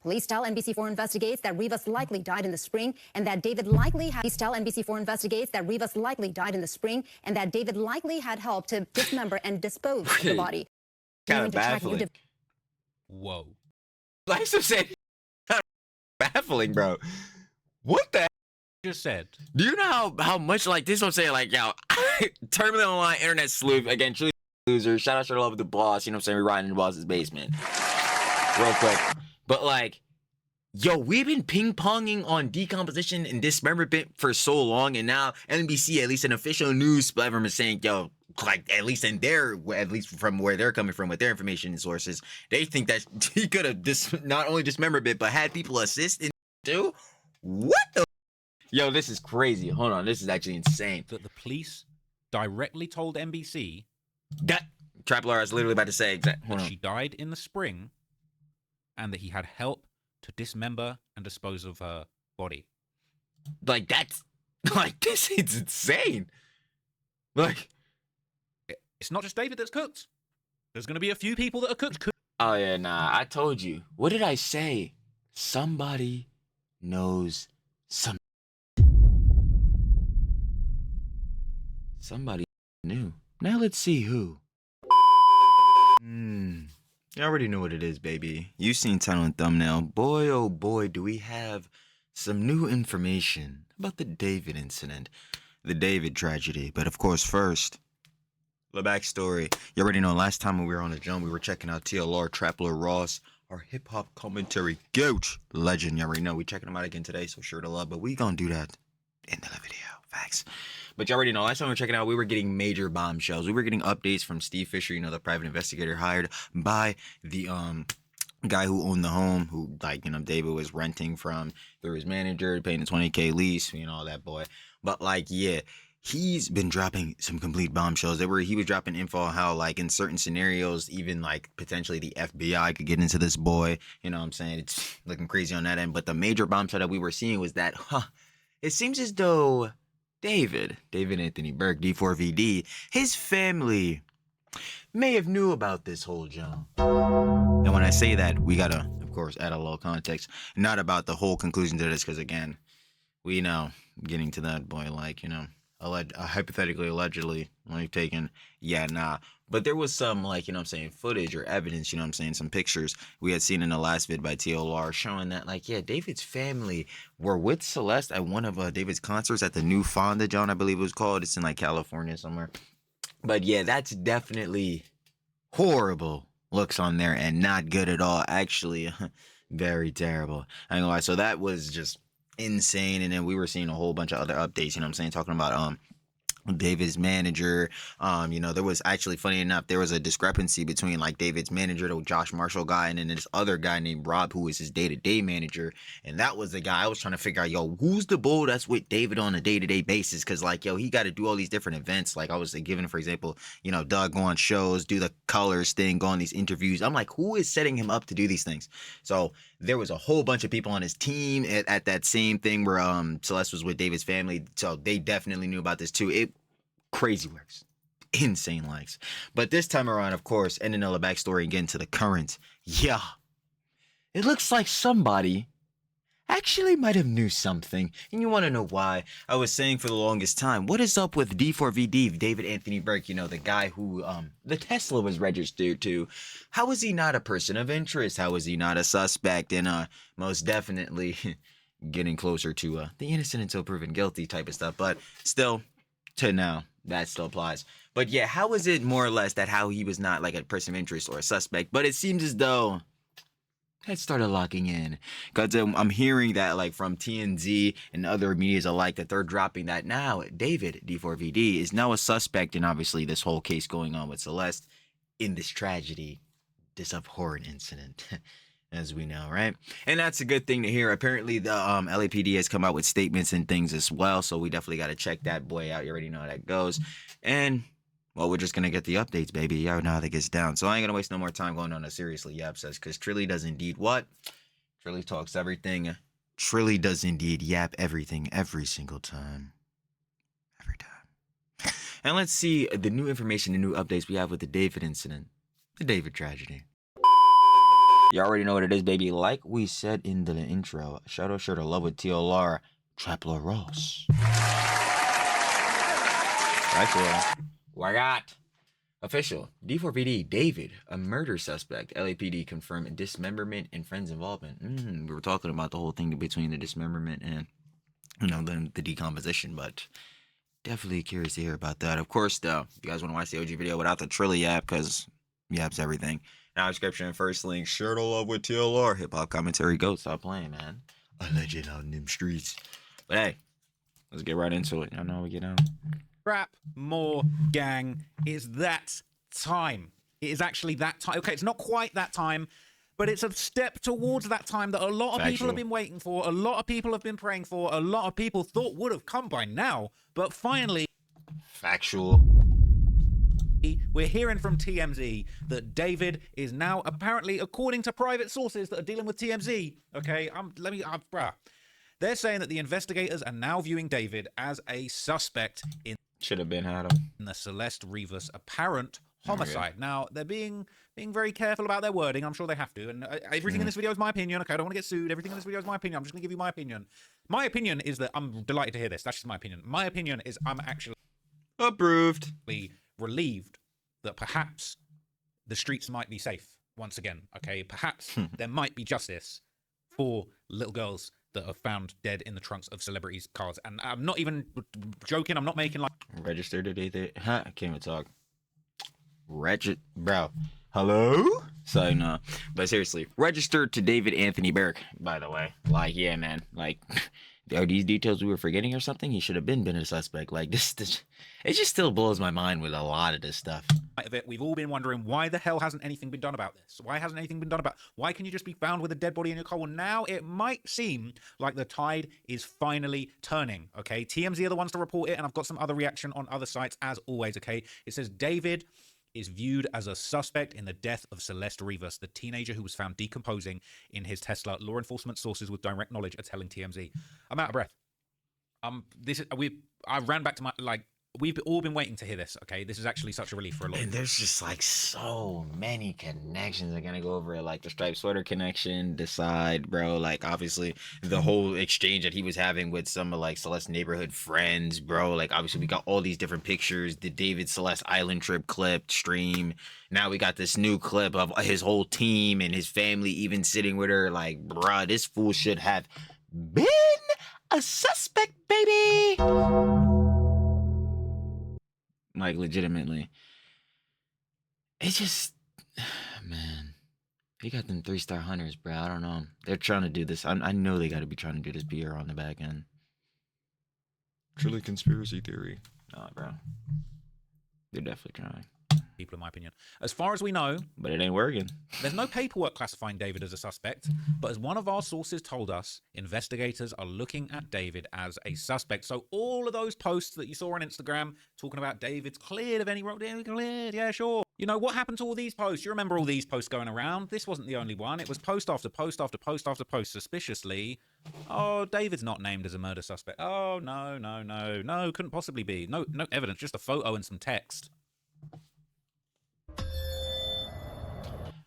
Police tell NBC4 investigates that Rivas likely died in the spring and that David likely had helped to dismember and dispose of the body. Kind of baffling. Whoa. Like some say, kind of baffling, bro. What the just said? Do you know how much like this? What I'm saying, like, yo, terminally online internet sleuth again, truly loser. Shout out to the love of the boss. You know what I'm saying? We're riding in the boss's basement, real quick. But like, yo, we've been ping-ponging on decomposition and dismemberment for so long, and now NBC, at least an official news platform, is saying, yo, like, at least from where they're coming from with their information sources, they think that he could have not only dismembered it, but had people assist in too. What the? Yo, this is crazy. Hold on, this is actually insane. That the police directly told NBC that Trapler is literally about to say that she died in the spring, and that he had help to dismember and dispose of her body. Like, that's like, this is insane. Like, it's not just David that's cooked. There's going to be a few people that are cooked. Oh yeah, nah, I told you. What did I say? Somebody knows some. Somebody knew. Now let's see who. You already know what it is, baby. You've seen title and thumbnail. Boy, oh boy, do we have some new information about the David incident, the David tragedy. But of course, first, the backstory. You already know last time when we were on the jump, we were checking out TLR, Trapler Ross, our hip-hop commentary goat legend. You already know. We checking him out again today, so sure to love. But we gonna do that in the video. Facts. But you already know, last time we were checking out, we were getting major bombshells. We were getting updates from Steve Fisher, you know, the private investigator hired by the guy who owned the home, who, like, you know, David was renting from through his manager, paying the $20K lease, you know, that boy. But, like, yeah, he's been dropping some complete bombshells. He was dropping info on how, like, in certain scenarios, even, like, potentially the FBI could get into this boy. You know what I'm saying? It's looking crazy on that end. But the major bombshell that we were seeing was that, it seems as though David Anthony Burke, D4vd, his family may have knew about this whole jump. And when I say that, we gotta, of course, add a little context. Not about the whole conclusion to this, because again, we know, getting to that point, like, you know, hypothetically, allegedly, only taken, yeah, nah. But there was some, like, you know what I'm saying, footage or evidence, you know what I'm saying, some pictures we had seen in the last vid by TLR showing that, like, yeah, David's family were with Celeste at one of David's concerts at the New Fonda John, I believe it was called. It's in, like, California somewhere. But, yeah, that's definitely horrible looks on there and not good at all. Actually, very terrible. I ain't gonna lie. So that was just insane. And then we were seeing a whole bunch of other updates, you know what I'm saying, talking about David's manager. You know, there was actually, funny enough, there was a discrepancy between, like, David's manager, the Josh Marshall guy, and then this other guy named Rob, who is his day-to-day manager. And that was the guy I was trying to figure out, yo, who's the bull that's with David on a day-to-day basis? Because, like, yo, he got to do all these different events. Like, I was giving, for example, you know, Doug go on shows, do the colors thing, go on these interviews. I'm like, who is setting him up to do these things? So there was a whole bunch of people on his team at that same thing where Celeste was with David's family. So they definitely knew about this too. Crazy works. Insane likes. But this time around, of course, ending the backstory and getting to the current. Yeah. It looks like somebody actually might have knew something. And you want to know why? I was saying for the longest time, what is up with D4vd, David Anthony Burke, you know, the guy who the Tesla was registered to? How is he not a person of interest? How is he not a suspect? And most definitely getting closer to the innocent until proven guilty type of stuff. But still, to now, that still applies. But yeah, how is it more or less that how he was not like a person of interest or a suspect? But it seems as though that started locking in, because I'm hearing that, like, from TNZ and other medias alike, that they're dropping that now David D4vd is now a suspect in obviously this whole case going on with Celeste in this tragedy, this abhorrent incident. As we know, right? And that's a good thing to hear. Apparently, the LAPD has come out with statements and things as well, so we definitely got to check that boy out. You already know how that goes. And, well, we're just going to get the updates, baby. You already know how that gets down. So I ain't going to waste no more time going on a seriously yap says, because Trilly does indeed what? Trilly talks everything. Trilly does indeed yap everything every single time. Every time. And let's see the new information, the new updates we have with the David incident. The David tragedy. You already know what it is, baby. Like we said in the intro, shout out to Love with TLR, Trapler Ross. Right, why not? Official D4vd David, a murder suspect. LAPD confirmed dismemberment and friends involvement. We were talking about the whole thing between the dismemberment and then the decomposition, but definitely curious to hear about that. Of course, though, if you guys want to watch the OG video without the Trilly app, because the app's everything. Now, description and first link. Share to Love with TLR. Hip hop commentary. Go. Stop playing, man. A legend out in them streets. But hey, let's get right into it. Y'all know how we get on. Crap more gang. It's that time. It is actually that time. Okay, it's not quite that time, but it's a step towards that time that a lot of people have been waiting for, a lot of people have been praying for, a lot of people thought would have come by now, but finally... Factual. We're hearing from TMZ that David is now apparently, according to private sources that are dealing with TMZ, okay, they're saying that the investigators are now viewing David as a suspect in... Should have been had him. ...the Celeste Rivas apparent homicide. Now, they're being very careful about their wording. I'm sure they have to. And everything in this video is my opinion. Okay, I don't want to get sued. Everything in this video is my opinion. I'm just going to give you my opinion. My opinion is that I'm delighted to hear this. That's just my opinion. My opinion is I'm actually... Approved. ...relieved that perhaps the streets might be safe once again. Okay, perhaps there might be justice for little girls that are found dead in the trunks of celebrities' cars. And I'm not even joking. I'm not making like... Registered today. I can't even talk. Bro. Hello? So, no. But seriously, registered to David Anthony Burke, by the way. Like, yeah, man. Like, are these details we were forgetting or something? He should have been a suspect. Like, this it just still blows my mind with a lot of this stuff. We've all been wondering, why the hell hasn't anything been done about this? Why hasn't anything been done about... Why can you just be found with a dead body in your car? Well, now it might seem like the tide is finally turning, okay? TMZ are the ones to report it, and I've got some other reaction on other sites, as always, okay? It says, David is viewed as a suspect in the death of Celeste Rivas, the teenager who was found decomposing in his Tesla. Law enforcement sources with direct knowledge are telling TMZ. I'm out of breath. I ran back to my... We've all been waiting to hear this, okay? This is actually such a relief for a lot. And there's just like so many connections. I'm gonna go over it, like the striped sweater connection, decide, bro. Like obviously the whole exchange that he was having with some of like Celeste's neighborhood friends, bro. Like obviously we got all these different pictures, the David Celeste island trip clip, stream. Now we got this new clip of his whole team and his family even sitting with her. Like, bruh, this fool should have been a suspect, baby. Like, legitimately. It's just, man. He got them 3-star hunters, bro. I don't know. They're trying to do this. I know they got to be trying to do this PR on the back end. Truly conspiracy theory. Nah, bro. They're definitely trying. People, in my opinion. As far as we know... But it ain't working. There's no paperwork classifying David as a suspect, but as one of our sources told us, investigators are looking at David as a suspect. So all of those posts that you saw on Instagram talking about David's cleared of any wrong, cleared, yeah, sure. You know, what happened to all these posts? You remember all these posts going around? This wasn't the only one. It was post after post after post after post, suspiciously. Oh, David's not named as a murder suspect. Oh, no, couldn't possibly be. No evidence, just a photo and some text.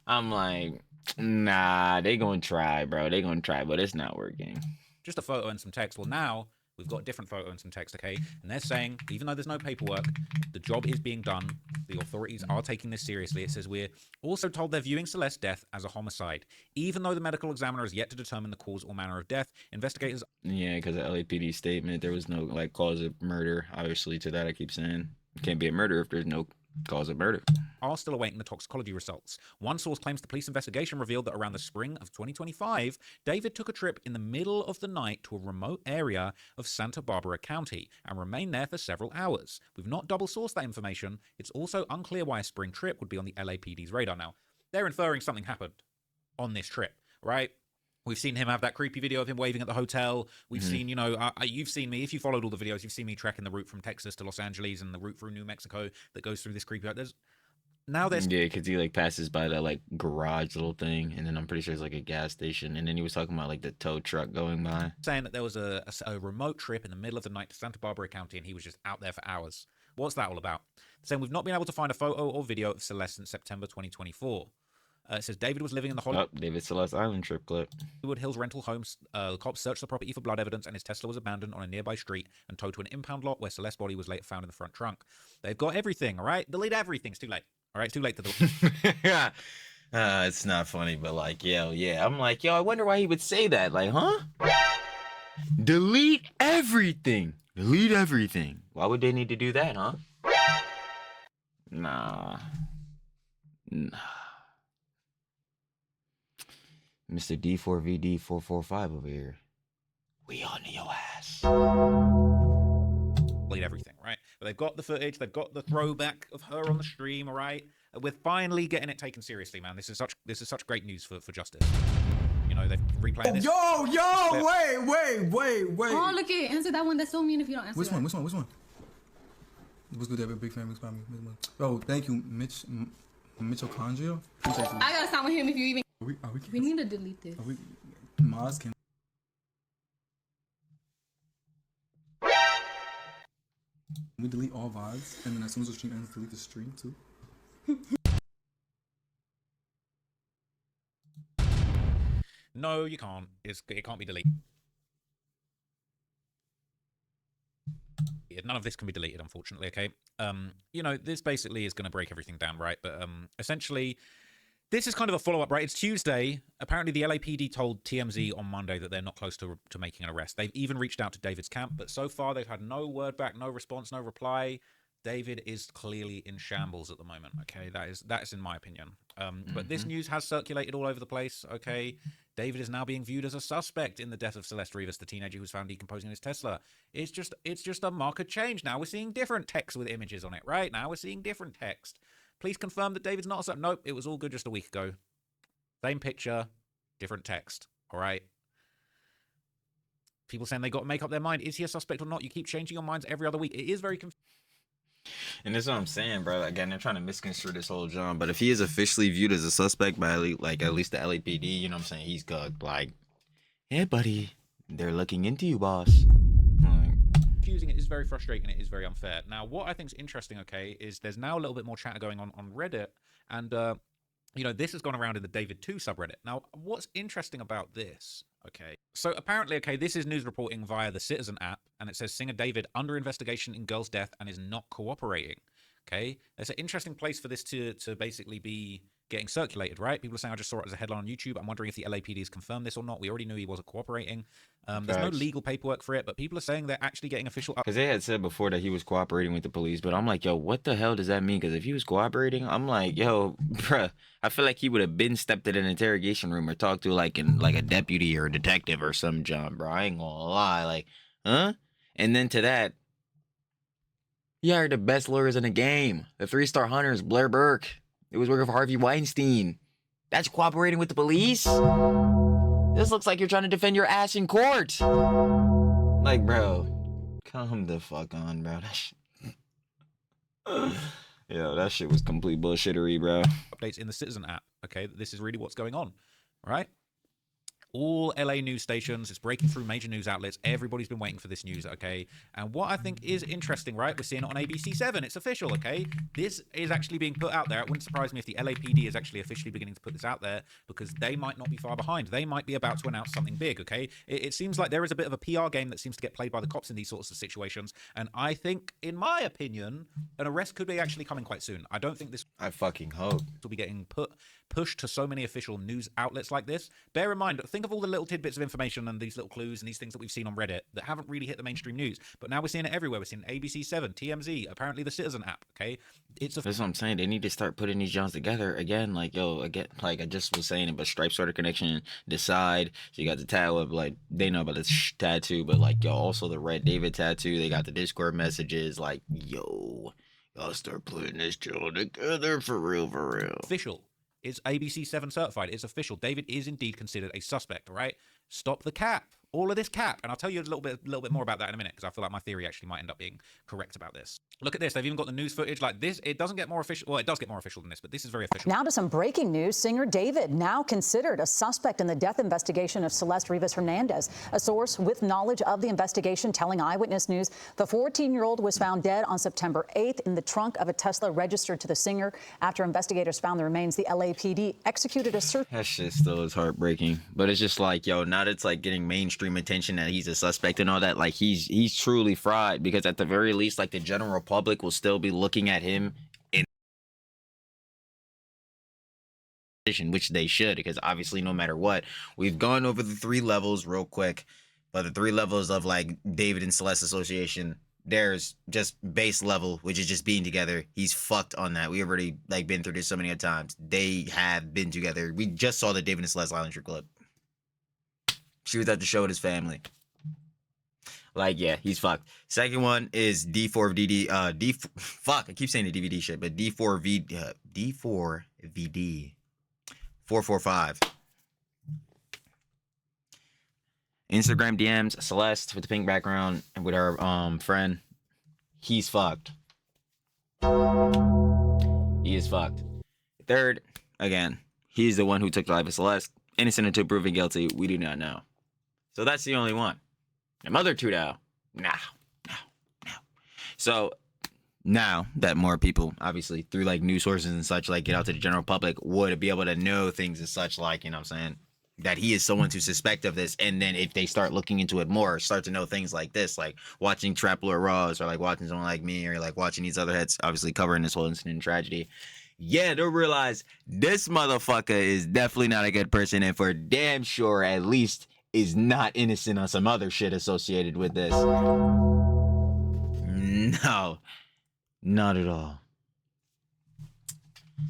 I'm like, nah, they gonna try, bro. They gonna try, but it's not working. Just a photo and some text. Well, now we've got a different photo and some text, okay? And they're saying, even though there's no paperwork, the job is being done. The authorities are taking this seriously. It says, we're also told they're viewing Celeste's death as a homicide. Even though the medical examiner has yet to determine the cause or manner of death, investigators... Yeah, because the LAPD statement, there was no, like, cause of murder. Obviously, to that I keep saying. It can't be a murder if there's no cause of murder. Are still awaiting the toxicology results. One source claims the police investigation revealed that around the spring of 2025, David took a trip in the middle of the night to a remote area of Santa Barbara County and remained there for several hours. We've not double-sourced that information. It's also unclear why a spring trip would be on the LAPD's radar. Now, they're inferring something happened on this trip, right? We've seen him have that creepy video of him waving at the hotel. We've seen, you know, you've seen me. If you followed all the videos, you've seen me tracking the route from Texas to Los Angeles and the route through New Mexico that goes through this creepy... Yeah, because he like passes by that like garage little thing, and then I'm pretty sure it's like a gas station, and then he was talking about like the tow truck going by, saying that there was a remote trip in the middle of the night to Santa Barbara County, and he was just out there for hours. What's that all about? Saying we've not been able to find a photo or video of Celeste since September 2024. It says David was living in the Oh, David Celeste Island trip clip. Hollywood Hills rental homes. The cops searched the property for blood evidence, and his Tesla was abandoned on a nearby street and towed to an impound lot where Celeste's body was later found in the front trunk. They've got everything, all right? Delete everything. It's too late. All right, it's too late to delete. Yeah. It's not funny, but like, yo, yeah. I'm like, yo, I wonder why he would say that. Like, huh? Delete everything. Delete everything. Why would they need to do that, huh? Nah. Mr. D4vd 445 over here. We on your ass. Delete everything, right? But they've got the footage. They've got the throwback of her on the stream, all right? We're finally getting it taken seriously, man. This is such great news for justice. You know, they've replayed this. Yo, wait. Oh, look at answer that one. That's so mean if you don't answer Which that. one? What's good to have a big family spot me? Oh, thank you, Mitochondria. Appreciate you. I gotta sign with him if you even. Are we We need to delete this. Maz can. We delete all VODs, and then as soon as the stream ends, delete the stream too. No, you can't. It can't be deleted. None of this can be deleted, unfortunately, okay? You know, this basically is going to break everything down, right? But essentially, this is kind of a follow-up, right? It's Tuesday. Apparently, the LAPD told TMZ on Monday that they're not close to making an arrest. They've even reached out to David's camp, but so far they've had no word back, no response, no reply. David is clearly in shambles at the moment, okay? That is in my opinion. But this news has circulated all over the place, okay? David is now being viewed as a suspect in the death of Celeste Rivas, the teenager who was found decomposing in his Tesla. It's just a marked change. Now we're seeing different text with images on it, right? Now we're seeing different text. Please confirm that David's not a suspect. Nope, it was all good just a week ago. Same picture, different text, all right? People saying they got to make up their mind. Is he a suspect or not? You keep changing your minds every other week. It is very confusing. And that's what I'm saying, bro. Again, they're trying to misconstrue this whole John. But if he is officially viewed as a suspect by at least the LAPD, you know what I'm saying? He's good. Like, hey, buddy, they're looking into you, boss. Confusing. It is very frustrating. It is very unfair. Now, what I think is interesting, okay, is there's now a little bit more chatter going on Reddit, and you know, this has gone around in the David 2 subreddit. Now, what's interesting about this, okay, so apparently, okay, this is news reporting via the Citizen app, and it says singer David under investigation in girl's death and is not cooperating. Okay, there's an interesting place for this to basically be getting circulated, right? People are saying, I just saw it as a headline on YouTube. I'm wondering if the LAPD has confirmed this or not. We already knew he wasn't cooperating. There's no legal papework for it, but people are saying they're actually getting official... Because they had said before that he was cooperating with the police, but I'm like, yo, what the hell does that mean? Because if he was cooperating, I'm like, yo, bruh, I feel like he would have been stepped in an interrogation room or talked to like a deputy or a detective or some John, bro. I ain't gonna lie. Like, huh? And then to that, you hired the best lawyers in the game. The 3-star hunters, Blair Burke. It was working for Harvey Weinstein. That's cooperating with the police? This looks like you're trying to defend your ass in court. Like, bro, calm the fuck on, bro. Yo, that shit was complete bullshittery, bro. Updates in the Citizen app, okay? This is really what's going on, right? All LA news stations, it's breaking through major news outlets. Everybody's been waiting for this news, okay? And what I think is interesting, right? We're seeing it on ABC7. It's official, okay? This is actually being put out there. It wouldn't surprise me if the LAPD is actually officially beginning to put this out there because they might not be far behind. They might be about to announce something big, okay? It seems like there is a bit of a PR game that seems to get played by the cops in these sorts of situations. And I think, in my opinion, an arrest could be actually coming quite soon. I don't think this... I fucking hope. ...will be getting pushed to so many official news outlets like this. Bear in mind, think of all the little tidbits of information and these little clues and these things that we've seen on Reddit that haven't really hit the mainstream news. But now we're seeing it everywhere. We're seeing ABC7, TMZ, apparently the Citizen app, okay? That's what I'm saying. They need to start putting these Johns together again. Like, yo, again, like I just was saying, but Stripe Starter Connection, Decide. So you got the tattoo of, like, they know about this tattoo, but, like, yo, also the Red David tattoo. They got the Discord messages. Like, yo, y'all start putting this Joe together for real, for real. Official. It's ABC7 certified. It's official. David is indeed considered a suspect, all right? Stop the cap, all of this cap, and I'll tell you a little bit more about that in a minute, because I feel like my theory actually might end up being correct about this. Look at this. They've even got the news footage like this. It doesn't get more official. Well, it does get more official than this, but this is very official. Now to some breaking news. Singer David now considered a suspect in the death investigation of Celeste Rivas Hernandez. A source with knowledge of the investigation telling Eyewitness News the 14-year-old was found dead on September 8th in the trunk of a Tesla registered to the singer. After investigators found the remains, the LAPD executed a search. That shit still is heartbreaking. But it's just like, yo, now that it's like getting mainstream attention that he's a suspect and all that, like he's truly fried, because at the very least, like the general public will still be looking at him in, which they should, because obviously no matter what, we've gone over the 3 levels real quick, but the 3 levels of like David and Celeste association, there's just base level, which is just being together. He's fucked on that. We already like been through this so many times. They have been together. We just saw the David and Celeste Island clip. She was at the show with his family. Like, yeah, he's fucked. Second one is D4vd. Fuck, I keep saying the DVD shit, but D4vd. D4vd. 445. Instagram DMs, Celeste with the pink background and with her friend. He's fucked. He is fucked. Third, again, he's the one who took the life of Celeste. Innocent until proven guilty. We do not know. So that's the only one. The other 2 now. No. So now that more people, obviously, through like news sources and such, like get out to the general public, would be able to know things and such, like, you know what I'm saying, that he is someone to suspect of this. And then if they start looking into it more, start to know things like this, like watching Trap Lord Raws, or like watching someone like me, or like watching these other heads, obviously covering this whole incident and tragedy. Yeah, they'll realize this motherfucker is definitely not a good person, and for damn sure, at least, is not innocent on some other shit associated with this. No, not at all.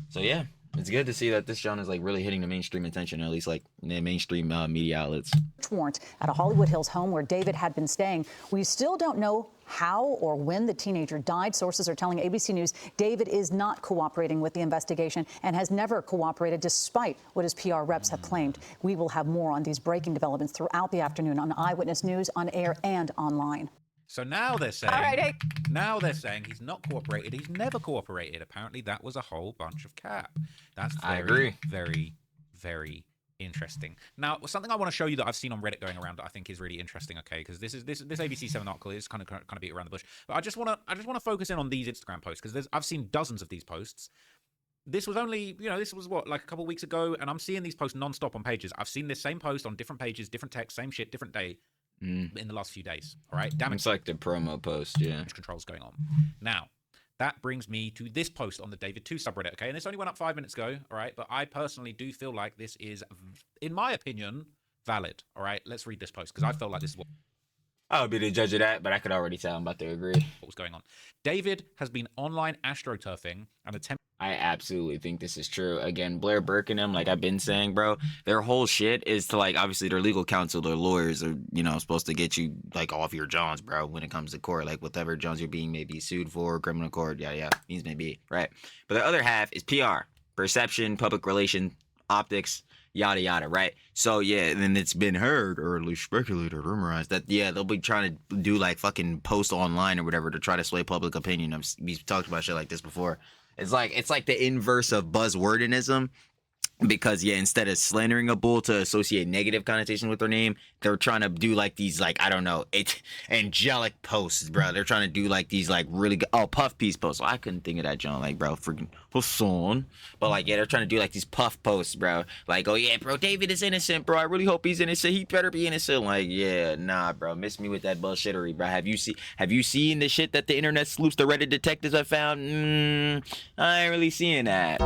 So yeah, it's good to see that this genre is like really hitting the mainstream attention, at least like the mainstream media outlets. Warrant at a Hollywood Hills home where David had been staying. We still don't know how or when the teenager died. Sources are telling ABC News David is not cooperating with the investigation and has never cooperated, despite what his PR reps have claimed. We will have more on these breaking developments throughout the afternoon on Eyewitness News, on air and online. So now they're saying, All right, hey. Now they're saying he's not cooperated. He's never cooperated. Apparently, that was a whole bunch of cap. That's very, I agree. very, very interesting. Now, something I want to show you that I've seen on Reddit going around that I think is really interesting. Okay, because this ABC7 article is kind of beat around the bush, but I just want to focus in on these Instagram posts, because I've seen dozens of these posts. This was only, this was what, like a couple of weeks ago, and I'm seeing these posts nonstop on pages. I've seen this same post on different pages, different text, same shit, different day. In the last few days. All right, damage. It's like the promo post, yeah. Controls going on. Now, that brings me to this post on the David 2 subreddit. Okay, and this only went up 5 minutes ago. All right, but I personally do feel like this is, in my opinion, valid. All right, let's read this post, because I felt like this is what I would be the judge of that, but I could already tell I'm about to agree. what was going on. David has been online astroturfing and attempting. I absolutely think this is true. Again, Blair Burke and them, like I've been saying, bro, their whole shit is to, like, obviously their legal counsel, their lawyers are, supposed to get you, like, off your Johns, bro, when it comes to court, like, whatever Johns you're being maybe sued for, criminal court, yeah, means maybe, right? But the other half is PR, perception, public relation, optics, yada, yada, right? So, yeah, then it's been heard, or at least speculated, or rumorized, that, yeah, they'll be trying to do, like, fucking post online or whatever to try to sway public opinion. We've talked about shit like this before. It's like the inverse of buzzwordinism, because yeah, instead of slandering a bull to associate negative connotation with their name, they're trying to do like these, like, I don't know, angelic posts, bro. They're trying to do like these like really good, puff piece posts. I couldn't think of that, John. Like, bro, freaking Hassan. But like, yeah, they're trying to do like these puff posts, bro. Like, oh yeah, bro, David is innocent, bro. I really hope he's innocent. He better be innocent. Like, yeah, nah, bro, miss me with that bullshittery, bro. Have you seen the shit that the internet sleuths, the Reddit detectives have found? I ain't really seeing that.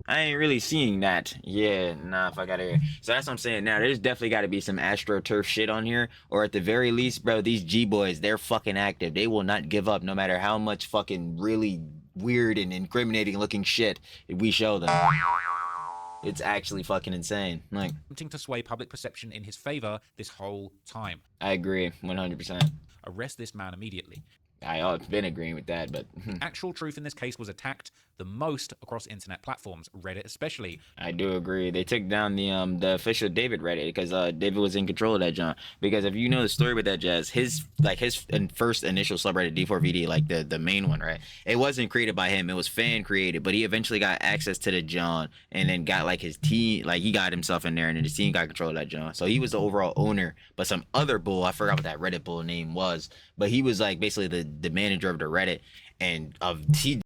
I ain't really seeing that. Yeah, nah, fuck out of here. So that's what I'm saying. Now, there's definitely got to be some AstroTurf shit on here. Or at the very least, bro, these G-boys, they're fucking active. They will not give up no matter how much fucking really weird and incriminating looking shit we show them. It's actually fucking insane. Like, attempting to sway public perception in his favor this whole time. I agree, 100%. Arrest this man immediately. I've been agreeing with that, but actual truth in this case was attacked the most across internet platforms, Reddit especially. I do agree. They took down the official David Reddit because David was in control of that John. Because if you know the story with that jazz, his first initial subreddit D4vd, like the main one, right? It wasn't created by him. It was fan created, but he eventually got access to the John and then got like his team, like he got himself in there and then his team got control of that John. So he was the overall owner, but some other bull, I forgot what that Reddit bull name was, but he was like basically the manager of the Reddit, and he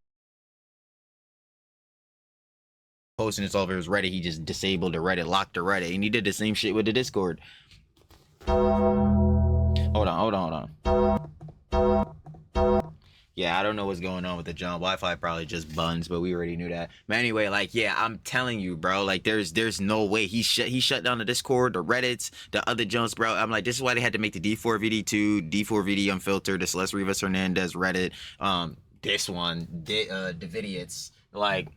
posting this all over his Reddit. He just disabled the Reddit, locked the Reddit, and he did the same shit with the Discord. Hold on. Yeah, I don't know what's going on with the John. Wi-Fi probably just buns, but we already knew that. But anyway, like, yeah, I'm telling you, bro, like, there's no way. He shut down the Discord, the Reddits, the other Jones, bro. I'm like, this is why they had to make the D4vd 2, D4vd Unfiltered, the Celeste Rivas Hernandez Reddit, this one, Davidiots, like,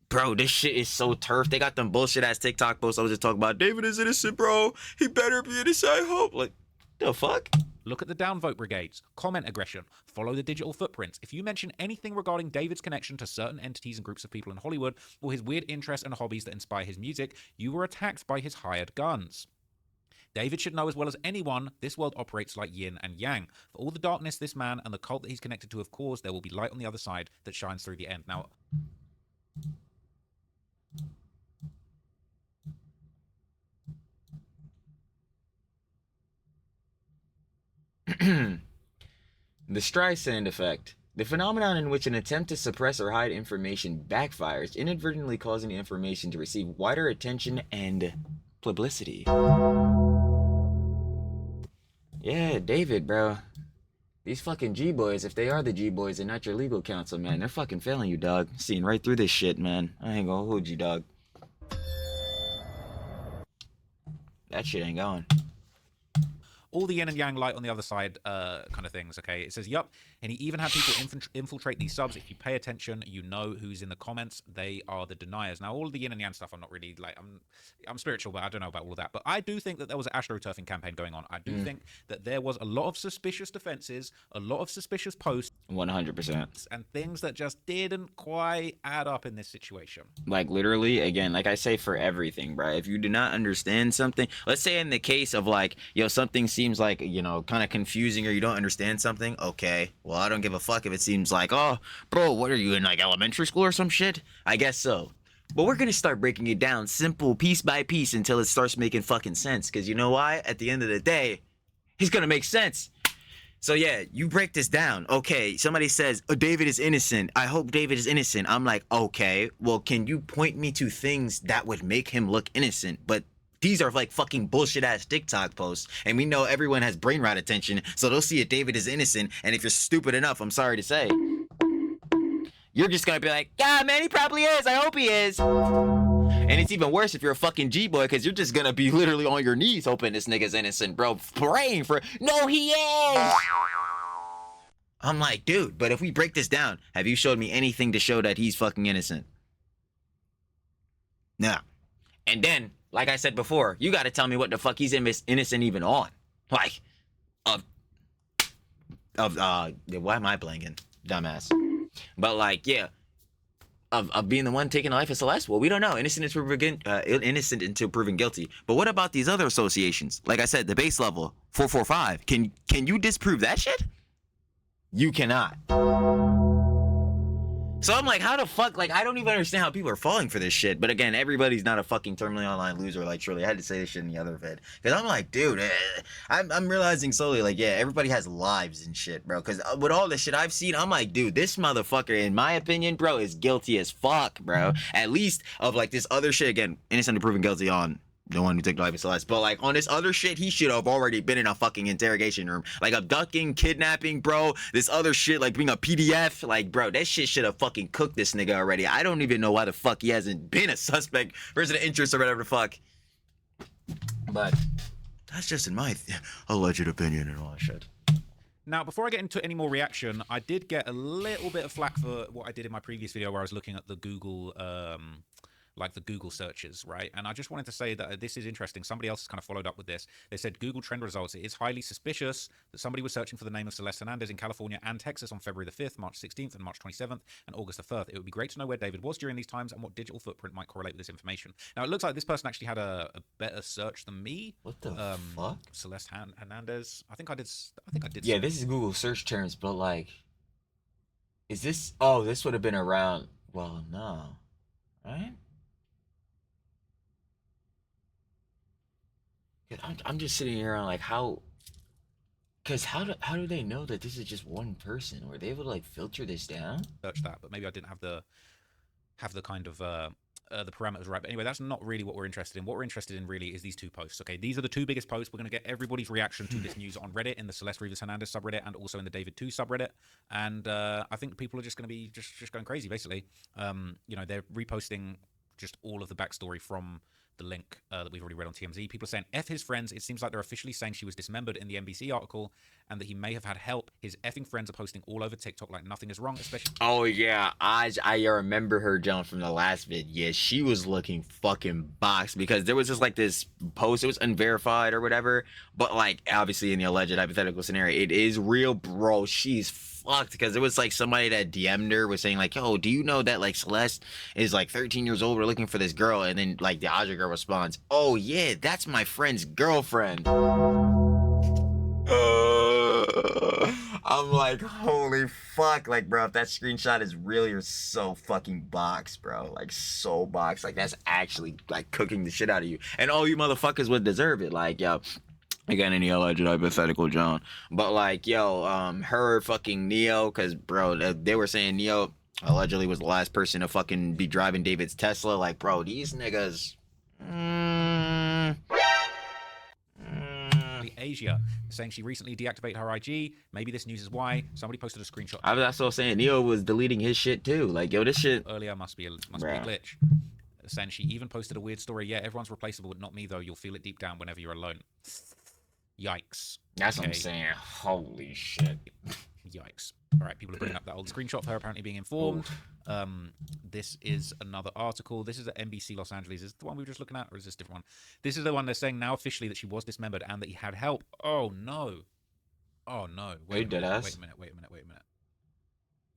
bro, this shit is so turf. They got them bullshit ass TikTok posts I was just talking about. David is innocent, bro. He better be innocent, I hope. Like, the fuck? Look at the downvote brigades, comment aggression, follow the digital footprints. If you mention anything regarding David's connection to certain entities and groups of people in Hollywood, or his weird interests and hobbies that inspire his music, you were attacked by his hired guns. David should know as well as anyone, this world operates like yin and yang. For all the darkness this man and the cult that he's connected to have caused, there will be light on the other side that shines through the end. Now, the Streisand effect. The phenomenon in which an attempt to suppress or hide information backfires, inadvertently causing the information to receive wider attention and publicity. Yeah, David, bro. These fucking G-boys, if they are the G-boys and not your legal counsel, man, they're fucking failing you, dog. Seeing right through this shit, man. I ain't gonna hold you, dog. That shit ain't going. all the yin and yang light on the other side kind of things, okay? It says, yup, and he even had people infiltrate these subs. If you pay attention, you know who's in the comments. They are the deniers. Now, all of the yin and yang stuff, I'm not really, like, I'm spiritual, but I don't know about all of that. But I do think that there was an Astroturfing campaign going on. I do think that there was a lot of suspicious defenses, a lot of suspicious posts. 100%. And things that just didn't quite add up in this situation. Like, literally, again, like I say for everything, bro. If you do not understand something, let's say in the case of, like, yo, something seems like, you know, kind of confusing or you don't understand something, okay, well, I don't give a fuck if it seems like, oh, bro, what are you in, like, elementary school or some shit? I guess so. But we're gonna start breaking it down simple, piece by piece, until it starts making fucking sense. Because you know why? At the end of the day, it's gonna make sense. So yeah, you break this down. Okay, somebody says, oh, David is innocent. I hope David is innocent. I'm like, okay, well, can you point me to things that would make him look innocent? But these are like fucking bullshit ass TikTok posts. And we know everyone has brain rot attention, so they'll see it David is innocent. And if you're stupid enough, I'm sorry to say, you're just gonna be like, yeah, man, he probably is. I hope he is. And it's even worse if you're a fucking G-boy, because you're just gonna be literally on your knees hoping this nigga's innocent, bro. Praying for, no, he is. I'm like, dude, but if we break this down, have you showed me anything to show that he's fucking innocent? No. And then, like I said before, you gotta tell me what the fuck he's innocent even on. Like, why am I blanking? Dumbass. But like, yeah, of being the one taking the life of Celeste? Well, we don't know. Innocent until proven guilty. But what about these other associations? Like I said, the base level, 445. Can you disprove that shit? You cannot. So I'm like, how the fuck? Like, I don't even understand how people are falling for this shit. But again, everybody's not a fucking terminally online loser like Shirley. I had to say this shit in the other vid. Because I'm like, dude, I'm realizing slowly, like, yeah, everybody has lives and shit, bro. Because with all the shit I've seen, I'm like, dude, this motherfucker, in my opinion, bro, is guilty as fuck, bro. At least of, like, this other shit. Again, innocent until proven guilty on the one who took the life of Celeste. But, like, on this other shit, he should have already been in a fucking interrogation room. Like, abducting, kidnapping, bro. This other shit, like, being a PDF. Like, bro, that shit should have fucking cooked this nigga already. I don't even know why the fuck he hasn't been a suspect, person of interest, or whatever the fuck. But that's just in my alleged opinion and all that shit. Now, before I get into any more reaction, I did get a little bit of flack for what I did in my previous video where I was looking at the Google like the Google searches, right? And I just wanted to say that this is interesting. Somebody else has kind of followed up with this. They said Google trend results. It is highly suspicious that somebody was searching for the name of Celeste Hernandez in California and Texas on February the 5th, March 16th, and March 27th, and August the 3rd. It would be great to know where David was during these times and what digital footprint might correlate with this information. Now, it looks like this person actually had a better search than me. What the fuck? Celeste Hernandez. I think I did. Yeah, this is Google search terms, but like, is this? Oh, this would have been around. Well, no, right? I'm just sitting here on like how. Because how do they know that this is just one person? Were they able to like filter this down? Search that, but maybe I didn't have the kind of the parameters right. But anyway, that's not really what we're interested in. What we're interested in really is these two posts. Okay, these are the two biggest posts. We're going to get everybody's reaction to this news on Reddit, in the Celeste Rivas Hernandez subreddit, and also in the David 2 subreddit. And I think people are just going to be just going crazy, basically. You know, they're reposting just all of the backstory from the link that we've already read on TMZ. People are saying, F his friends. It seems like they're officially saying she was dismembered in the NBC article and that he may have had help. His effing friends are posting all over TikTok like nothing is wrong, especially... Oh, yeah. I remember her, John, from the last vid. Yeah, she was looking fucking boxed because there was just like this post. It was unverified or whatever. But like, obviously in the alleged hypothetical scenario, it is real, bro. She's fucked because it was like somebody that DM'd her was saying like, yo, do you know that like Celeste is like 13 years old? We're looking for this girl. And then like the Aja girl responds, oh yeah, that's my friend's girlfriend. I'm like, holy fuck. Like, bro, if that screenshot is real, you're so fucking boxed, bro. Like, so boxed. Like, that's actually like cooking the shit out of you. And all you motherfuckers would deserve it. Like, yo, again, any alleged hypothetical, John. But like, yo, her fucking Neo, because bro, they were saying Neo allegedly was the last person to fucking be driving David's Tesla. Like, bro, these niggas. Asia saying she recently deactivated her IG. Maybe this news is why. Somebody posted a screenshot. I was also saying Neo was deleting his shit too. Like, yo, this shit earlier must be a glitch. Saying she even posted a weird story. Yeah, everyone's replaceable, but not me though. You'll feel it deep down whenever you're alone. Yikes. That's what I'm saying. Holy shit. Yikes. All right, people are bringing up that old screenshot of her apparently being informed. This is another article. This is at NBC Los Angeles. Is it the one we were just looking at, or is this a different one? This is the one they're saying now officially that she was dismembered and that he had help. Oh, no. Oh, no. Wait a minute.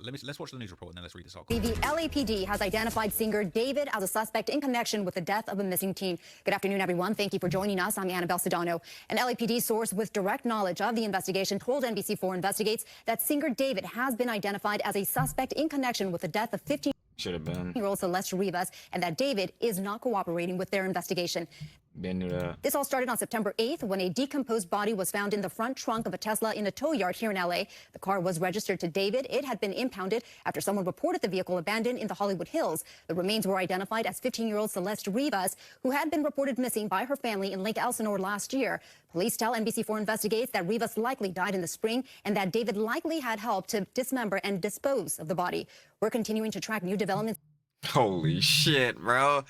Let's watch the news report and then let's read this article. The LAPD has identified singer David as a suspect in connection with the death of a missing teen. Good afternoon, everyone. Thank you for joining us. I'm Annabelle Sedano. An LAPD source with direct knowledge of the investigation told NBC4 Investigates that singer David has been identified as a suspect in connection with the death of 15-year-old Celeste Rivas, and that David is not cooperating with their investigation. This all started on September 8th when a decomposed body was found in the front trunk of a Tesla in a tow yard here in LA. The car was registered to David. It had been impounded after someone reported the vehicle abandoned in the Hollywood Hills. The remains were identified as 15-year-old Celeste Rivas, who had been reported missing by her family in Lake Elsinore last year. Police tell NBC4 Investigates that Rivas likely died in the spring and that David likely had help to dismember and dispose of the body. We're continuing to track new developments. Holy shit, bro.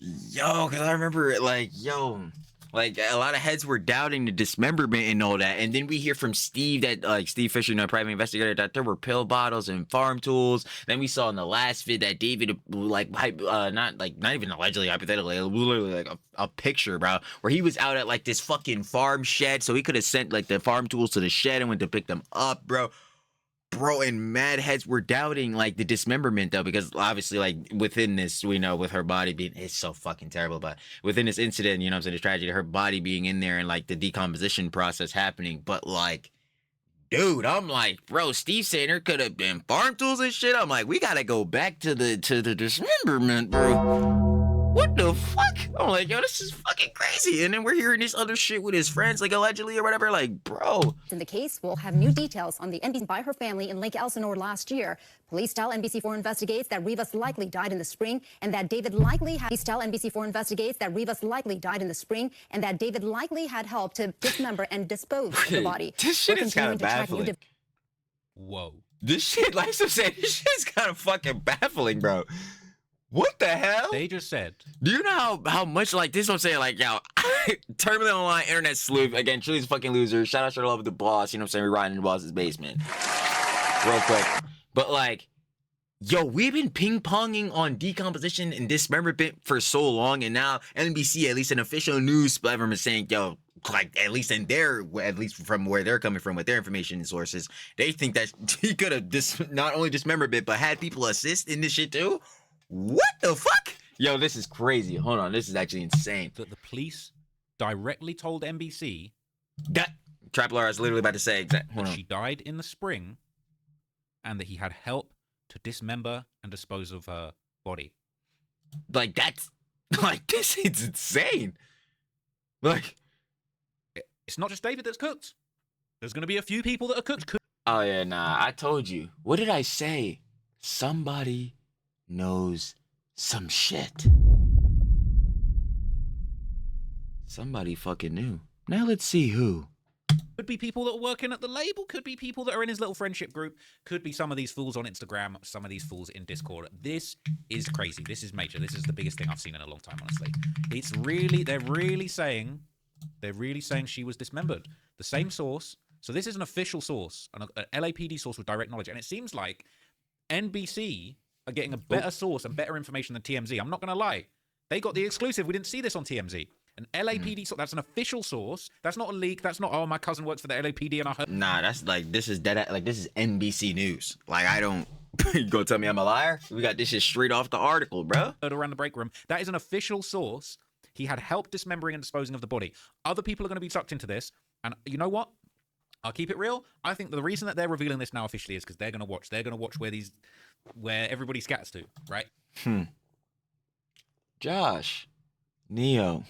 Yo, because I remember, like, yo, like, a lot of heads were doubting the dismemberment and all that. And then we hear from Steve that, like, Steve Fisher, private investigator, that there were pill bottles and farm tools. Then we saw in the last vid that David, like, not even allegedly hypothetically, it was literally, like, a picture, bro, where he was out at, like, this fucking farm shed. So he could have sent, like, the farm tools to the shed and went to pick them up, bro. Bro, and mad heads were doubting, like, the dismemberment, though, because obviously, like, within this, we know with her body being, it's so fucking terrible, but within this incident, you know what I'm saying, this tragedy, her body being in there and, like, the decomposition process happening, but, like, dude, I'm like, bro, Steve saying there could have been farm tools and shit. I'm like, we gotta go back to the dismemberment, bro. What the fuck? I'm like, yo, this is fucking crazy. And then we're hearing this other shit with his friends, like, allegedly or whatever. Like, bro. In the case, we'll have new details on the NBC by her family in Lake Elsinore last year. Police tell NBC4 Investigates that Rivas likely died in the spring and that David likely had... Police tell NBC4 Investigates that Rivas likely died in the spring and that David likely had help to dismember and dispose of the body. This shit is kind of baffling. Whoa. This shit, like I'm saying, this shit is kind of fucking baffling, bro. What the hell? They just said. Do you know how much, like, this is what I'm saying, like, yo, terminally online internet sleuth, again, Chili's a fucking loser. Shout out to the love of the boss, you know what I'm saying? We're riding in the boss's basement. Real quick. But, like, Yo, we've been ping-ponging on decomposition and dismemberment for so long, and now NBC, at least an official news platform, is saying, yo, like, at least from where they're coming from with their information sources, they think that he could have not only dismembered it, but had people assist in this shit too? What the fuck? Yo, this is crazy. Hold on, this is actually insane. That the police directly told NBC That Trapler, I was literally about to say exactly. that she died in the spring and that he had help to dismember and dispose of her body. Like, that's, like, this is insane. Like, it's not just David that's cooked. There's going to be a few people that are cooked. Oh yeah, nah, I told you. What did I say? Somebody knows some shit. Somebody fucking knew. Now let's see who. Could be people that are working at the label, could be people that are in his little friendship group, could be some of these fools on Instagram, some of these fools in Discord. This is crazy. This is major. This is the biggest thing I've seen in a long time, honestly. It's really, they're really saying she was dismembered. The same source. So this is an official source, an LAPD source with direct knowledge. And it seems like NBC are getting a better source and better information than TMZ. I'm not going to lie. They got the exclusive. We didn't see this on TMZ. An LAPD source, that's an official source. That's not a leak. That's not, oh, my cousin works for the LAPD and I heard. Nah, that's like, this is dead, like, this is NBC News. Like, I don't, you gonna tell me I'm a liar? We got this shit straight off the article, bro. Around the break room. That is an official source. He had help dismembering and disposing of the body. Other people are going to be sucked into this. And you know what? I'll keep it real. I think the reason that they're revealing this now officially is because they're going to watch. They're going to watch where everybody scatters to, right? Josh, Neo,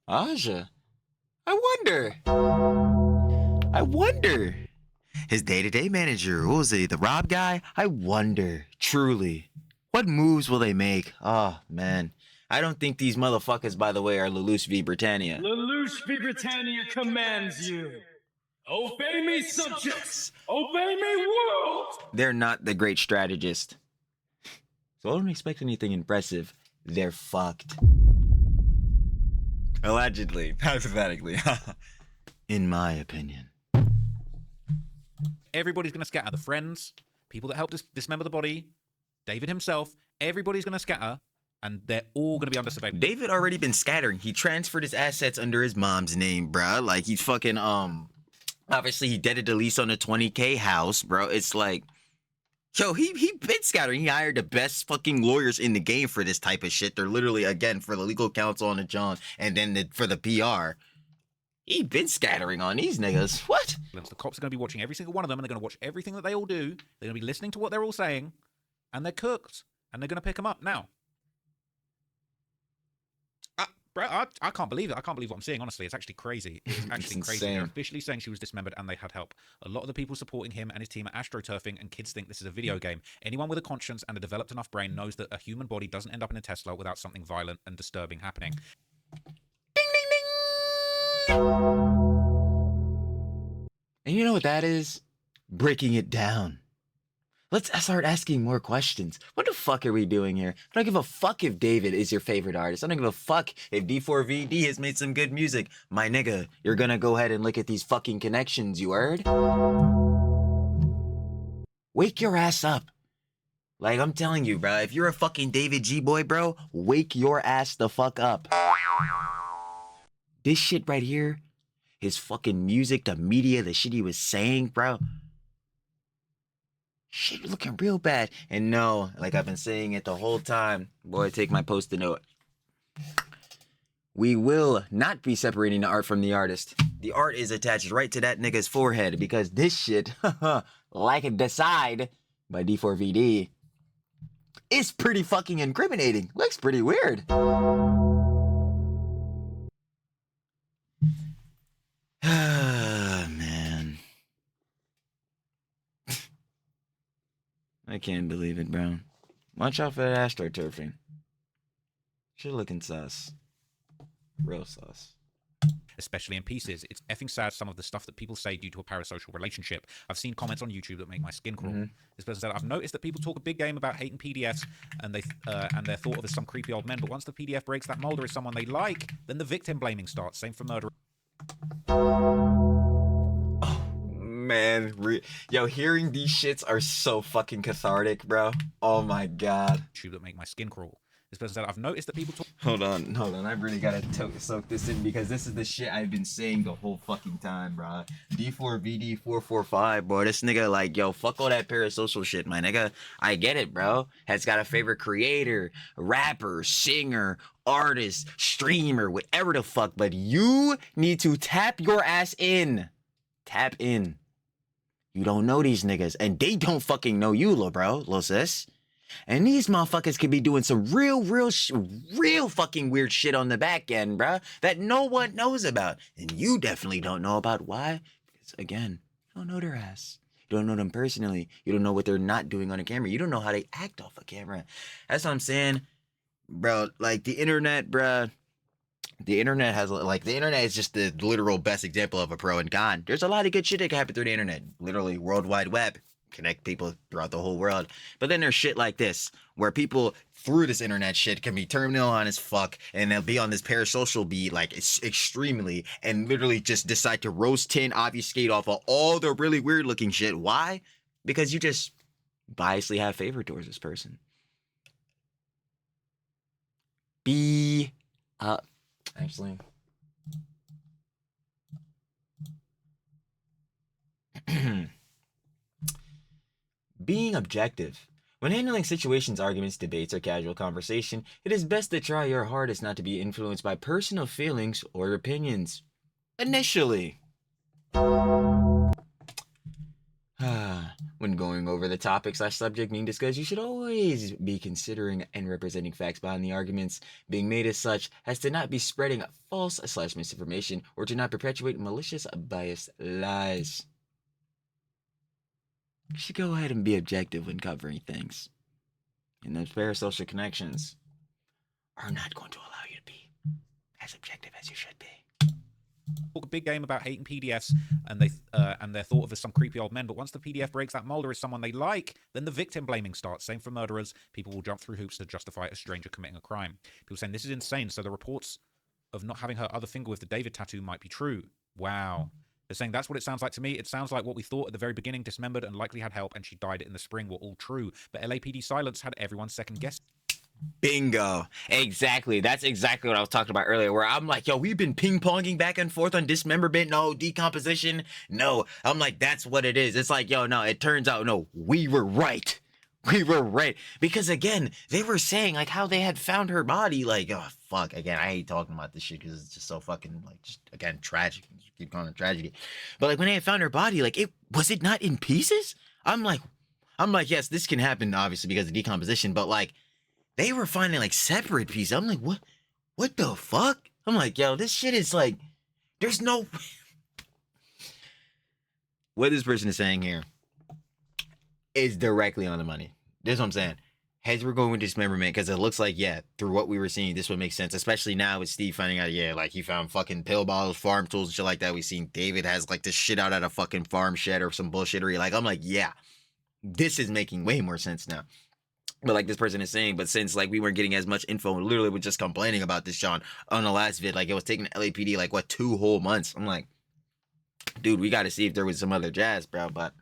Aja, I wonder. His day-to-day manager, Uzi, the Rob guy, I wonder, truly, what moves will they make? Oh, man. I don't think these motherfuckers, by the way, are Lelouch v. Britannia. Lelouch v. Britannia commands you. Obey me, subjects! Obey me, world! They're not the great strategist. So I don't expect anything impressive. They're fucked. Allegedly. Hypothetically. In my opinion. Everybody's going to scatter. The friends, people that helped dismember the body, David himself, everybody's going to scatter, and they're all going to be under surveillance. David already been scattering. He transferred his assets under his mom's name, bruh. Like, he's fucking, obviously he deaded the lease on a 20K house, bro. It's like, yo, he been scattering. He hired the best fucking lawyers in the game for this type of shit. They're literally, again, for the legal counsel on the John, and then for the PR. He been scattering on these niggas. What? The cops are going to be watching every single one of them, and they're going to watch everything that they all do. They're going to be listening to what they're all saying, and they're cooked, and they're going to pick them up. Now, bro, I can't believe it. I can't believe what I'm seeing, honestly. It's actually crazy. It's actually crazy. They're officially saying she was dismembered and they had help. A lot of the people supporting him and his team at Astroturfing and kids think this is a video game. Anyone with a conscience and a developed enough brain knows that a human body doesn't end up in a Tesla without something violent and disturbing happening. Ding, ding, ding! And you know what that is? Breaking it down. Let's start asking more questions. What the fuck are we doing here? I don't give a fuck if David is your favorite artist. I don't give a fuck if D4vd has made some good music. My nigga, you're gonna go ahead and look at these fucking connections, you heard? Wake your ass up. Like, I'm telling you, bro, if you're a fucking David G boy, bro, wake your ass the fuck up. This shit right here, his fucking music, the media, the shit he was saying, bro. Shit looking real bad. And no, like I've been saying it the whole time. Boy, take my post-it note. We will not be separating the art from the artist. The art is attached right to that nigga's forehead because this shit, like it Decide by D4vd, is pretty fucking incriminating. Looks pretty weird. Man. I can't believe it, bro. Watch out for that Astroturfing. Shit looking sus. Real sus. Especially in pieces. It's effing sad some of the stuff that people say due to a parasocial relationship. I've seen comments on YouTube that make my skin crawl. This person said, I've noticed that people talk a big game about hating PDFs and they're thought of as some creepy old men, but once the PDF breaks that mold or is someone they like, then the victim blaming starts. Same for murder. Man, yo, hearing these shits are so fucking cathartic, bro. Oh my god. that make my skin crawl. This person said, I've noticed that people talk. Hold on. I really gotta soak this in because this is the shit I've been saying the whole fucking time, bro. D4vd 445, bro. This nigga, like, yo, fuck all that parasocial shit, my nigga. I get it, bro. Has got a favorite creator, rapper, singer, artist, streamer, whatever the fuck, but you need to tap your ass in. Tap in. You don't know these niggas, and they don't fucking know you, lil bro, lil sis. And these motherfuckers could be doing some real fucking weird shit on the back end, bruh, that no one knows about. And you definitely don't know about. Why? Because, again, you don't know their ass. You don't know them personally. You don't know what they're not doing on a camera. You don't know how they act off a camera. That's what I'm saying, bro. Like, the internet, bruh. The internet is just the literal best example of a pro and con. There's a lot of good shit that can happen through the internet. Literally, World Wide Web. Connect people throughout the whole world. But then there's shit like this, where people through this internet shit can be terminal on as fuck, and they'll be on this parasocial beat, like, extremely, and literally just decide to roast tin, obfuscate off of all the really weird looking shit. Why? Because you just biasly have favor towards this person. Actually. Being objective. When handling situations, arguments, debates, or casual conversation, it is best to try your hardest not to be influenced by personal feelings or opinions. Initially. When going over the topic/subject being discussed, you should always be considering and representing facts behind the arguments being made as such as to not be spreading false/misinformation or to not perpetuate malicious biased lies. You should go ahead and be objective when covering things. And those parasocial connections are not going to allow you to be as objective as you should be. Talk a big game about hating PDFs, and they're thought of as some creepy old men. But once the PDF breaks that Mulder is someone they like, then the victim blaming starts. Same for murderers. People will jump through hoops to justify a stranger committing a crime. People saying this is insane. So the reports of not having her other finger with the David tattoo might be true. Wow. They're saying that's what it sounds like to me. It sounds like what we thought at the very beginning, dismembered and likely had help, and she died in the spring, were all true. But LAPD silence had everyone second guessing. Bingo. Exactly. That's exactly what I was talking about earlier, where I'm like, yo, we've been ping-ponging back and forth on dismemberment, no, decomposition, no. I'm like, that's what it is. It's like, yo, no, it turns out, no, we were right. We were right. Because, again, they were saying, like, how they had found her body, like, oh, fuck. Again, I hate talking about this shit because it's just so fucking, like, just, again, tragic. Just keep calling it tragedy. But, like, when they had found her body, like, was it not in pieces? I'm like, yes, this can happen, obviously, because of decomposition, but, like, they were finding, like, separate pieces. I'm like, what the fuck? I'm like, yo, this shit is, like, there's no... What this person is saying here is directly on the money. This is what I'm saying. Heads were going with dismemberment because it looks like, yeah, through what we were seeing, this would make sense. Especially now with Steve finding out, yeah, like he found fucking pill bottles, farm tools, and shit like that. We seen David has like this shit out at a fucking farm shed or some bullshittery. Like, I'm like, yeah, this is making way more sense now. But like this person is saying, but since like we weren't getting as much info, literally we're just complaining about this, Sean, on the last vid, like it was taking LAPD like what 2 whole months. I'm like, dude, we got to see if there was some other jazz, bro. But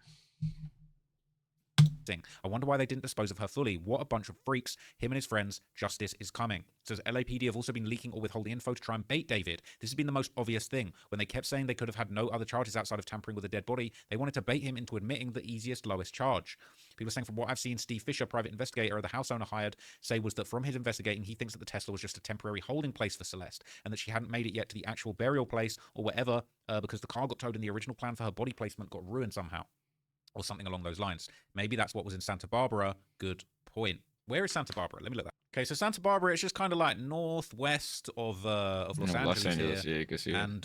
I wonder why they didn't dispose of her fully. What a bunch of freaks. Him and his friends. Justice is coming. It says LAPD have also been leaking or withholding info to try and bait David. This has been the most obvious thing. When they kept saying they could have had no other charges outside of tampering with a dead body, they wanted to bait him into admitting the easiest, lowest charge. People are saying, from what I've seen, Steve Fisher, private investigator, the house owner hired, say was that from his investigating, he thinks that the Tesla was just a temporary holding place for Celeste, and that she hadn't made it yet to the actual burial place or whatever, because the car got towed and the original plan for her body placement got ruined somehow. Or something along those lines. Maybe that's what was in Santa Barbara. Good point. Where is Santa Barbara? Let me look that. Okay, so Santa Barbara, it's just kind of like northwest of Los Angeles here. Yeah, you can see it. And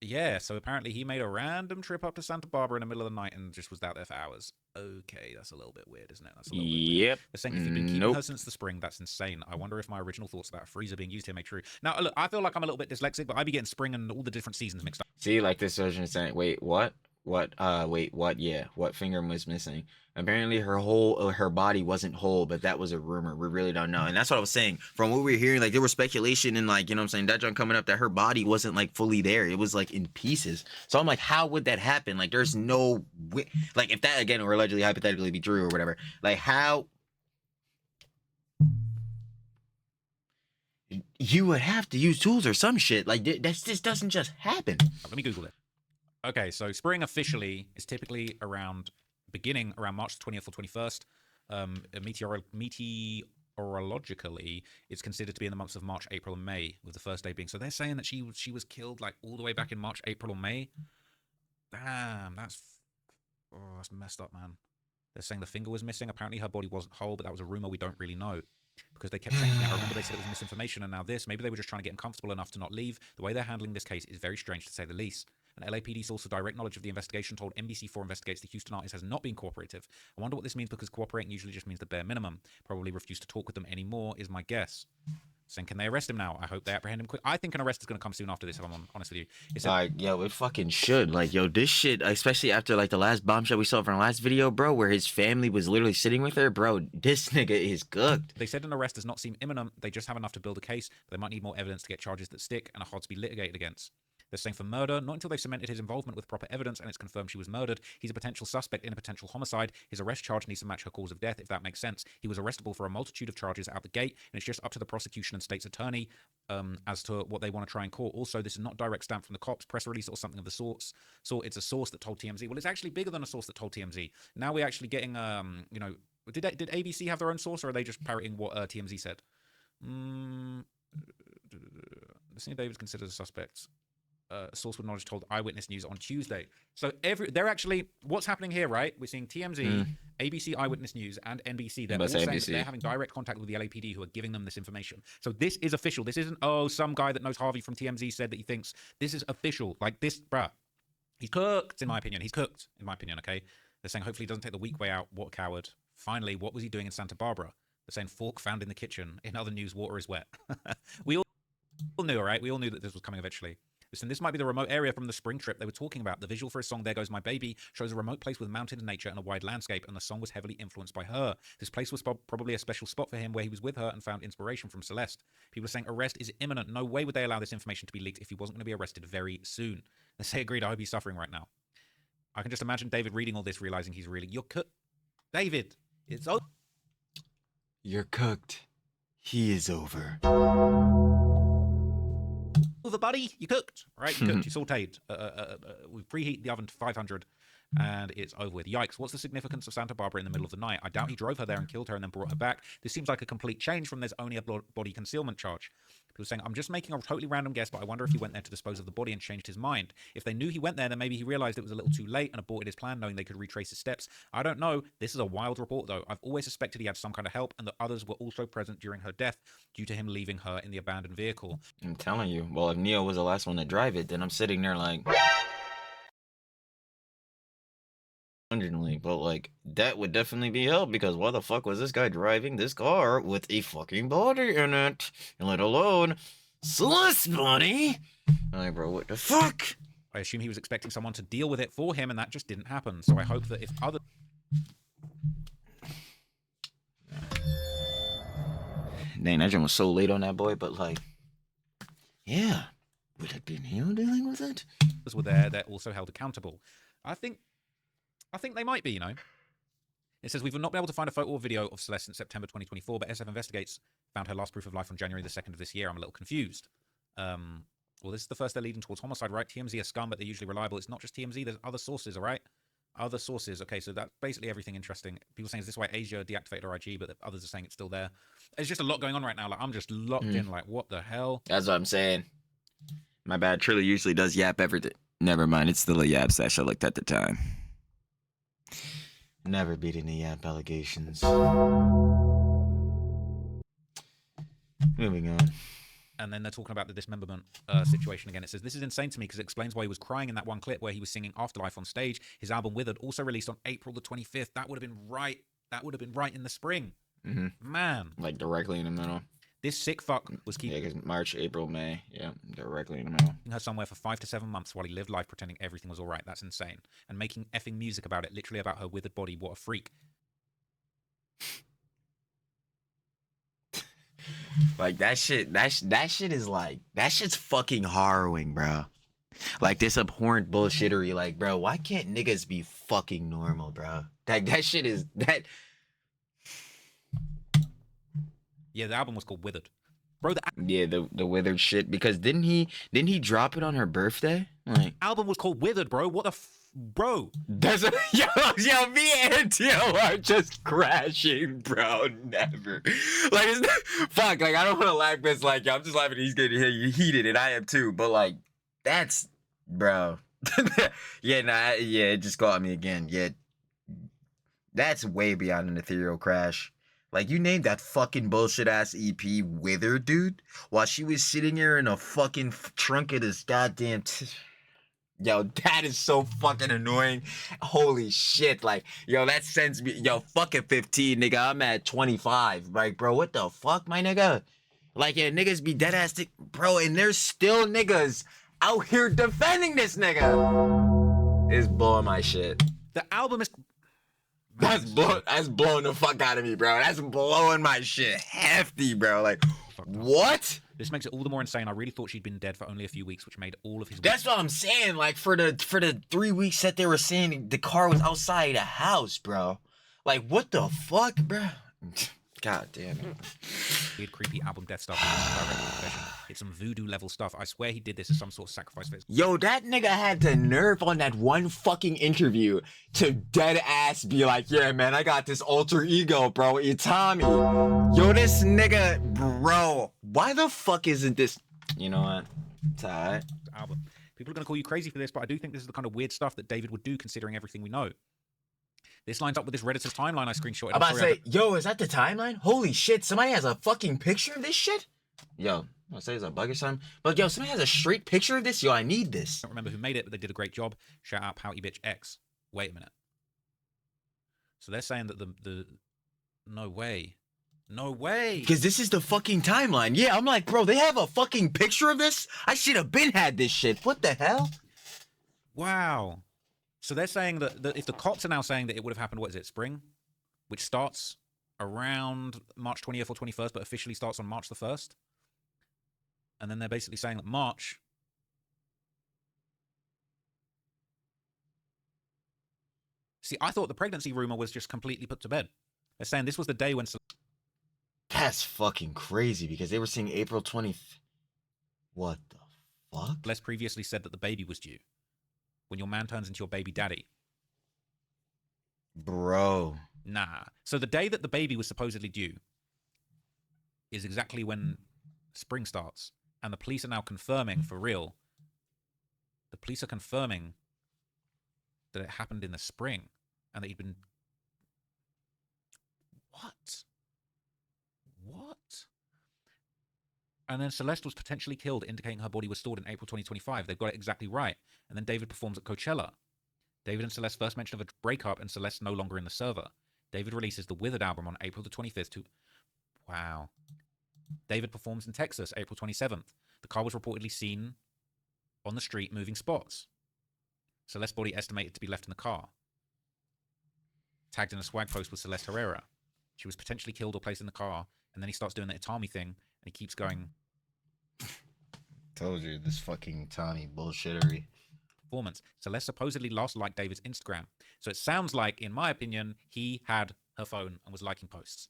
yeah, so apparently he made a random trip up to Santa Barbara in the middle of the night and just was out there for hours. Okay, that's a little bit weird, isn't it? That's a little bit weird. They're saying if you've been keeping her since the spring, that's insane. I wonder if my original thoughts about a freezer being used here make true. Now, look, I feel like I'm a little bit dyslexic, but I be getting spring and all the different seasons mixed up. See, like this version is saying, wait, what? What? Wait. What? Yeah. What finger was missing? Apparently, her body wasn't whole, but that was a rumor. We really don't know, and that's what I was saying. From what we were hearing, like there was speculation and like what I'm saying, that John coming up that her body wasn't like fully there. It was like in pieces. So I'm like, how would that happen? Like, there's no like if that again or allegedly hypothetically be true or whatever. Like how you would have to use tools or some shit. Like this doesn't just happen. Let me Google it. Okay, so spring officially is typically beginning around March 20th or 21st. Meteorologically, it's considered to be in the months of March, April, and May, with the first day being. So they're saying that she was killed like all the way back in March, April, or May. Damn, that's messed up, man. They're saying the finger was missing. Apparently, her body wasn't whole, but that was a rumor we don't really know. Because they kept changing it. I remember they said it was misinformation, and now this. Maybe they were just trying to get him comfortable enough to not leave. The way they're handling this case is very strange, to say the least. An LAPD source with direct knowledge of the investigation told NBC4 Investigates the Houston artist has not been cooperative. I wonder what this means, because cooperating usually just means the bare minimum. Probably refuse to talk with them anymore is my guess. Saying, can they arrest him now? I hope they apprehend him quick. I think an arrest is going to come soon after this, if I'm honest with you. Yo, it fucking should. Like, yo, this shit, especially after, like, the last bombshell we saw from the last video, bro, where his family was literally sitting with her, bro, this nigga is cooked. They said an arrest does not seem imminent. They just have enough to build a case, but they might need more evidence to get charges that stick and are hard to be litigated against. They're saying for murder, not until they've cemented his involvement with proper evidence and it's confirmed she was murdered. He's a potential suspect in a potential homicide. His arrest charge needs to match her cause of death, if that makes sense. He was arrestable for a multitude of charges out the gate, and it's just up to the prosecution and state's attorney as to what they want to try and court. Also, this is not direct stamp from the cops, press release, or something of the sorts. So it's a source that told TMZ. Well, it's actually bigger than a source that told TMZ. Now we're actually getting, did ABC have their own source, or are they just parroting what TMZ said? Listening David's considered a suspect. Source with knowledge told Eyewitness News on Tuesday. So they're actually, what's happening here, right? We're seeing TMZ, ABC, Eyewitness News, and NBC. They're all saying that they're having direct contact with the LAPD, who are giving them this information. So this is official. This isn't, some guy that knows Harvey from TMZ said that he thinks. This is official. Like this, bruh. He's cooked, in my opinion. He's cooked, in my opinion, okay? They're saying hopefully he doesn't take the weak way out. What a coward. Finally, what was he doing in Santa Barbara? They're saying fork found in the kitchen. In other news, water is wet. We all knew, all right? We all knew that this was coming eventually. Listen, this might be the remote area from the spring trip they were talking about. The visual for his song, There Goes My Baby, shows a remote place with mountains, nature, and a wide landscape, and the song was heavily influenced by her. This place was probably a special spot for him where he was with her and found inspiration from Celeste. People are saying arrest is imminent. No way would they allow this information to be leaked if he wasn't going to be arrested very soon. They say agreed. I hope he's suffering right now. I can just imagine David reading all this, realizing he's really... You're cooked. David, it's over. You're cooked. He is over. Over, buddy. You cooked. Right? You cooked. You sauteed. We preheat the oven to 500 and it's over with. Yikes. What's the significance of Santa Barbara in the middle of the night? I doubt he drove her there and killed her and then brought her back. This seems like a complete change from there's only a body concealment charge. People are saying, I'm just making a totally random guess, but I wonder if he went there to dispose of the body and changed his mind. If they knew he went there, then maybe he realized it was a little too late and aborted his plan, knowing they could retrace his steps. I don't know. This is a wild report, though. I've always suspected he had some kind of help and that others were also present during her death due to him leaving her in the abandoned vehicle. I'm telling you. Well, if Neo was the last one to drive it, then I'm sitting there like... But like that would definitely be help, because why the fuck was this guy driving this car with a fucking body in it, and let alone Celeste body? Like, bro, what the fuck? I assume he was expecting someone to deal with it for him, and that just didn't happen. So I hope that if other... Dang, that joint was so late on that boy, but like, yeah, would it be Neo dealing with it? ...were there, they're also held accountable. I think they might be, you know. It says, we've not been able to find a photo or video of Celeste since September 2024, but SF Investigates found her last proof of life on January the 2nd of this year. I'm a little confused. Well, this is the first they're leading towards homicide, right? TMZ are scum, but they're usually reliable. It's not just TMZ. There's other sources, all right? Other sources. Okay, so that's basically everything interesting. People saying, is this why Asia deactivated her IG, but others are saying it's still there. There's just a lot going on right now. Like, I'm just locked in, like, what the hell? That's what I'm saying. My bad. Triller usually does yap everything. Never mind. It's still a yap session. I looked at the time. Never beat any yap allegations. Moving on. And then they're talking about the dismemberment situation again. It says, this is insane to me because it explains why he was crying in that one clip where he was singing Afterlife on stage. His album Withered, also released on April the 25th. That would have been right. That would have been right in the spring. Man. Like directly in the middle. This sick fuck was Yeah, keeping because March, April, May. Yeah, directly in the mail. her somewhere for 5 to 7 months while he lived life pretending everything was all right. That's insane. And making effing music about it, literally about her withered body. What a freak. Like that shit. That shit is like that shit's fucking harrowing, bro. Like this abhorrent bullshittery. Like, bro, why can't niggas be fucking normal, bro? That shit is that. Yeah, the album was called Withered. Bro, the Yeah, the withered shit. Because didn't he drop it on her birthday? Like album was called Withered, bro. What the bro? that's a, yo, me and Tio are just crashing, bro. Never. Like it's fuck. Like I don't want to laugh, but it's like yo, I'm just laughing. He's getting heated, and I am too. But like that's bro. Yeah, nah, yeah. It just caught me again. Yeah, that's way beyond an ethereal crash. Like, you named that fucking bullshit-ass EP Wither, dude, while she was sitting here in a fucking trunk of this goddamn... Yo, that is so fucking annoying. Holy shit, like, yo, that sends me... Yo, fucking 15, nigga, I'm at 25. Like, bro, what the fuck, my nigga? Like, yeah, niggas be dead-ass... Bro, and there's still niggas out here defending this nigga. It's blowing my shit. The album is... That's blowing the fuck out of me, bro. That's blowing my shit hefty, bro. Like, what? This makes it all the more insane. I really thought she'd been dead for only a few weeks, which made all of his... That's what I'm saying. Like, for the 3 weeks that they were saying the car was outside the house, bro. Like, what the fuck, bro? God damn it. Weird, creepy album death stuff. Direct confession. It's some voodoo level stuff. I swear he did this as some sort of sacrifice for his... Yo, that nigga had the nerve on that one fucking interview to dead ass be like, yeah, man, I got this alter ego, bro. Itami. Yo, this nigga, bro. Why the fuck isn't this... You know what? It's alright. Album. People are going to call you crazy for this, but I do think this is the kind of weird stuff that David would do considering everything we know. This lines up with this Redditor's timeline I screenshotted. I'm about to say, yo, is that the timeline? Holy shit, somebody has a fucking picture of this shit? Yo, I'll say it's a bug or something. But yo, somebody has a straight picture of this? Yo, I need this. I don't remember who made it, but they did a great job. Shout out Pouty Bitch X. Wait a minute. So they're saying that the... No way. No way. Because this is the fucking timeline. Yeah, I'm like, bro, they have a fucking picture of this? I should have been had this shit. What the hell? Wow. So they're saying that if the cops are now saying that it would have happened, what is it, spring? Which starts around March 20th or 21st, but officially starts on March the 1st. And then they're basically saying that March... See, I thought the pregnancy rumor was just completely put to bed. They're saying this was the day when... That's fucking crazy because they were saying April 20th. What the fuck? Les previously said that the baby was due. When your man turns into your baby daddy. Bro. Nah. So the day that the baby was supposedly due is exactly when spring starts. And the police are now confirming, for real, the police are confirming that it happened in the spring. And that he'd been... What? What? And then Celeste was potentially killed, indicating her body was stored in April 2025. They've got it exactly right. And then David performs at Coachella. David and Celeste first mention of a breakup, and Celeste no longer in the server. David releases the Withered album on April the 25th to... Wow. David performs in Texas, April 27th. The car was reportedly seen on the street moving spots. Celeste's body estimated to be left in the car. Tagged in a swag post with Celeste Herrera. She was potentially killed or placed in the car, and then he starts doing the Itami thing, and he keeps going... Told you, this fucking Tommy bullshittery. Performance. Celeste supposedly last liked David's Instagram. So it sounds like, in my opinion, he had her phone and was liking posts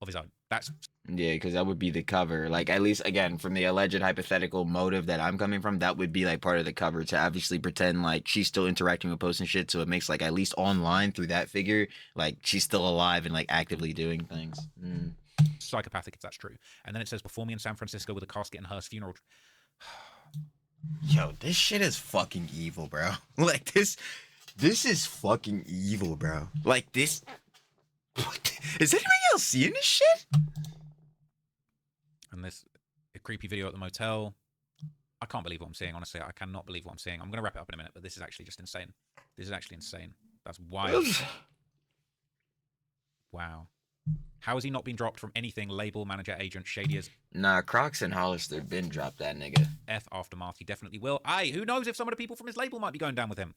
of his own. That's... Yeah, because that would be the cover. Like, at least, again, from the alleged hypothetical motive that I'm coming from, that would be, like, part of the cover to obviously pretend, like, she's still interacting with posts and shit, so it makes, like, at least online through that figure, like, she's still alive and, like, actively doing things. Psychopathic, if that's true. And then it says, performing in San Francisco with a casket and hearse funeral... Yo, this shit is fucking evil, bro. Like, this is fucking evil, bro. Like, this... What? Is anybody else seeing this shit? And this a creepy video at the motel. I can't believe what I'm seeing, honestly. I cannot believe what I'm seeing. I'm going to wrap it up in a minute, but this is actually just insane. This is actually insane. That's wild. Wow. How has he not been dropped from anything? Label, manager, agent, shady as Nah, Crocs and Hollister been dropped that nigga. F aftermath. He definitely will. Aye, who knows if some of the people from his label might be going down with him.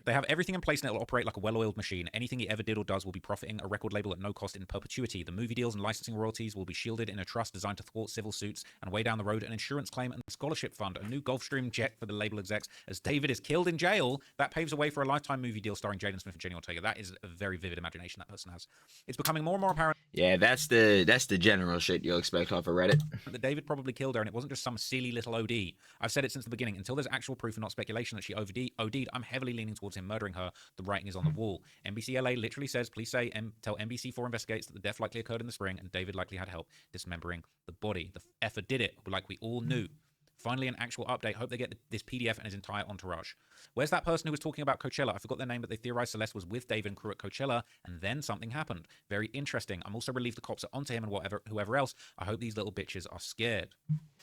They have everything in place and it'll operate like a well-oiled machine. Anything he ever did or does will be profiting a record label at no cost in perpetuity. The movie deals and licensing royalties will be shielded in a trust designed to thwart civil suits, and way down the road, an insurance claim and scholarship fund, a new Gulfstream jet for the label execs as David is killed in jail. That paves the way for a lifetime movie deal starring Jaden Smith and Jenny Ortega. That is a very vivid imagination that person has. It's becoming more and more apparent. Yeah, that's the general shit you'll expect off of Reddit. That David probably killed her, and it wasn't just some silly little OD. I've said it since the beginning. Until there's actual proof and not speculation that she OD'd, I'm heavily leaning towards him murdering her. The writing is on the wall. NBC LA literally says, please tell NBC4 investigates that the death likely occurred in the spring and David likely had help dismembering the body. The effort did it, like we all knew. Finally, an actual update. Hope they get this PDF and his entire entourage. Where's that person who was talking about Coachella? I forgot their name, but they theorized Celeste was with David and crew at Coachella, and then something happened. Very interesting. I'm also relieved the cops are onto him and whoever else. I hope these little bitches are scared.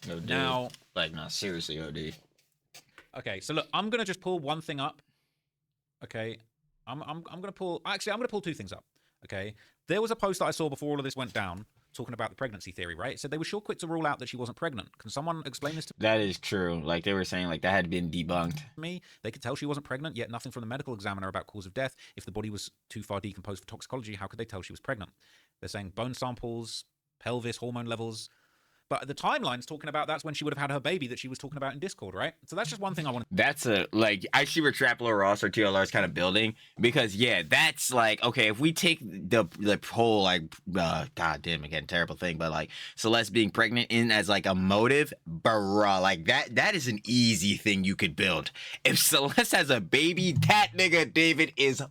No, dude. Now, like, nah, seriously, OD. Okay, so look, I'm gonna just pull one thing up. Okay, I'm gonna pull. Actually, I'm gonna pull two things up. Okay, there was a post that I saw before all of this went down, talking about the pregnancy theory, right? It said they were sure quick to rule out that she wasn't pregnant. Can someone explain this to That is true. Like, they were saying, like, that had been debunked. me? They could tell she wasn't pregnant, yet nothing from the medical examiner about cause of death. If the body was too far decomposed for toxicology, how could they tell she was pregnant? They're saying bone samples, pelvis, hormone levels. But the timeline's talking about that's when she would have had her baby that she was talking about in Discord, right? So that's just one thing I want to... That's I see where Trapler Ross or TLR is kind of building, because yeah, that's like, okay, if we take the whole like god damn, again, terrible thing, but like Celeste being pregnant in as like a motive, bruh, like that is an easy thing you could build. If Celeste has a baby, that nigga David is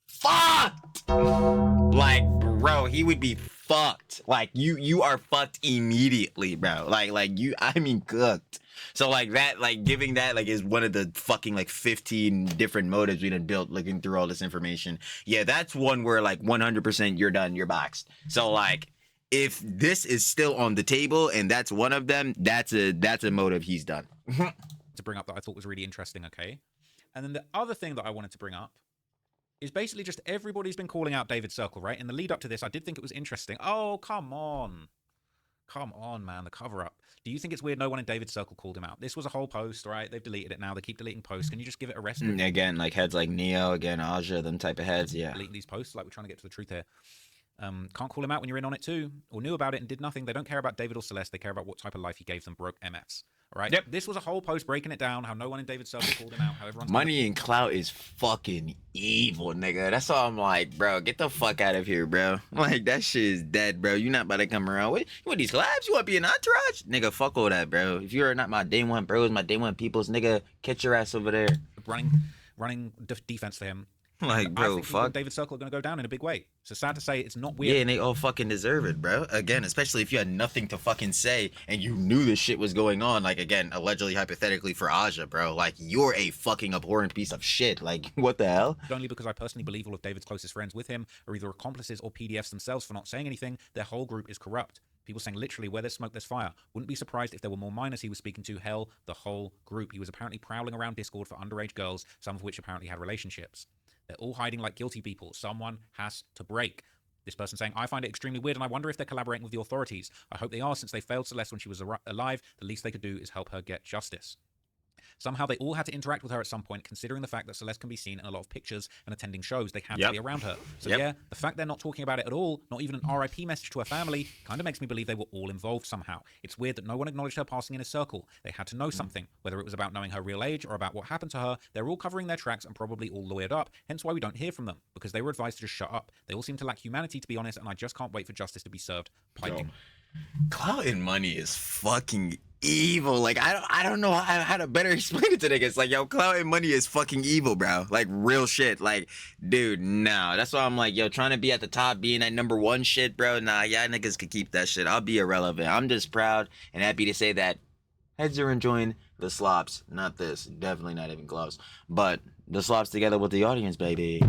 fucked. Like, bro, he would be fucked. Like, you are fucked immediately, bro. Like you, I mean, cooked. So like that, like giving that like is one of the fucking like 15 different motives we done built looking through all this information. Yeah, that's one where like 100% you're done, you're boxed. So like, if this is still on the table and that's one of them, that's a motive he's done. to bring up that I thought was really interesting, okay? And then the other thing that I wanted to bring up is basically just everybody's been calling out David's circle, right? In the lead up to this, I did think it was interesting. Oh, come on. Come on, man, the cover-up. Do you think it's weird no one in David's circle called him out? This was a whole post, right? They've deleted it now. They keep deleting posts. Can you just give it a rest? Again, like heads like Neo, again, Aja, them type of heads, yeah. Delete these posts, like we're trying to get to the truth here. Can't call him out when you're in on it too, or knew about it and did nothing. They don't care about David or Celeste. They care about what type of life he gave them, broke MFs. All right? Yep. This was a whole post breaking it down, how no one in David's circle called him out, how everyone's... Money and clout is fucking evil, nigga. That's all I'm like, bro. Get the fuck out of here, bro. Like, that shit is dead, bro. You not about to come around. What, you want these collabs? You want to be an entourage? Nigga, fuck all that, bro. If you're not my day one bros, my day one peoples, nigga, catch your ass over there. Running defense for him. Like, bro, I think fuck. David's circle are going to go down in a big way. So sad to say, it's not weird. Yeah, and they all fucking deserve it, bro. Again, especially if you had nothing to fucking say and you knew this shit was going on. Like, again, allegedly, hypothetically for Aja, bro. Like, you're a fucking abhorrent piece of shit. Like, what the hell? Only because I personally believe all of David's closest friends with him are either accomplices or PDFs themselves for not saying anything. Their whole group is corrupt. People saying literally, where there's smoke, there's fire. Wouldn't be surprised if there were more minors he was speaking to. Hell, the whole group. He was apparently prowling around Discord for underage girls, some of which apparently had relationships. They're all hiding like guilty people. Someone has to break. This person saying, I find it extremely weird and I wonder if they're collaborating with the authorities. I hope they are, since they failed Celeste when she was alive. The least they could do is help her get justice. Somehow they all had to interact with her at some point, considering the fact that Celeste can be seen in a lot of pictures and attending shows. They had to be around her. So yeah, the fact they're not talking about it at all, not even an RIP message to her family, kind of makes me believe they were all involved somehow. It's weird that no one acknowledged her passing in a circle. They had to know something, whether it was about knowing her real age or about what happened to her. They're all covering their tracks and probably all lawyered up, hence why we don't hear from them, because they were advised to just shut up. They all seem to lack humanity, to be honest, and I just can't wait for justice to be served. Piping. Clout and money is fucking evil. Like, I don't know how to better explain it to niggas. Like, yo, clout and money is fucking evil, bro. Like, real shit. Like, dude, no. That's why I'm like, yo, trying to be at the top, being at #1 shit, bro. Nah, y'all niggas could keep that shit. I'll be irrelevant. I'm just proud and happy to say that heads are enjoying the slops. Not this. Definitely not even close. But the slops together with the audience, baby.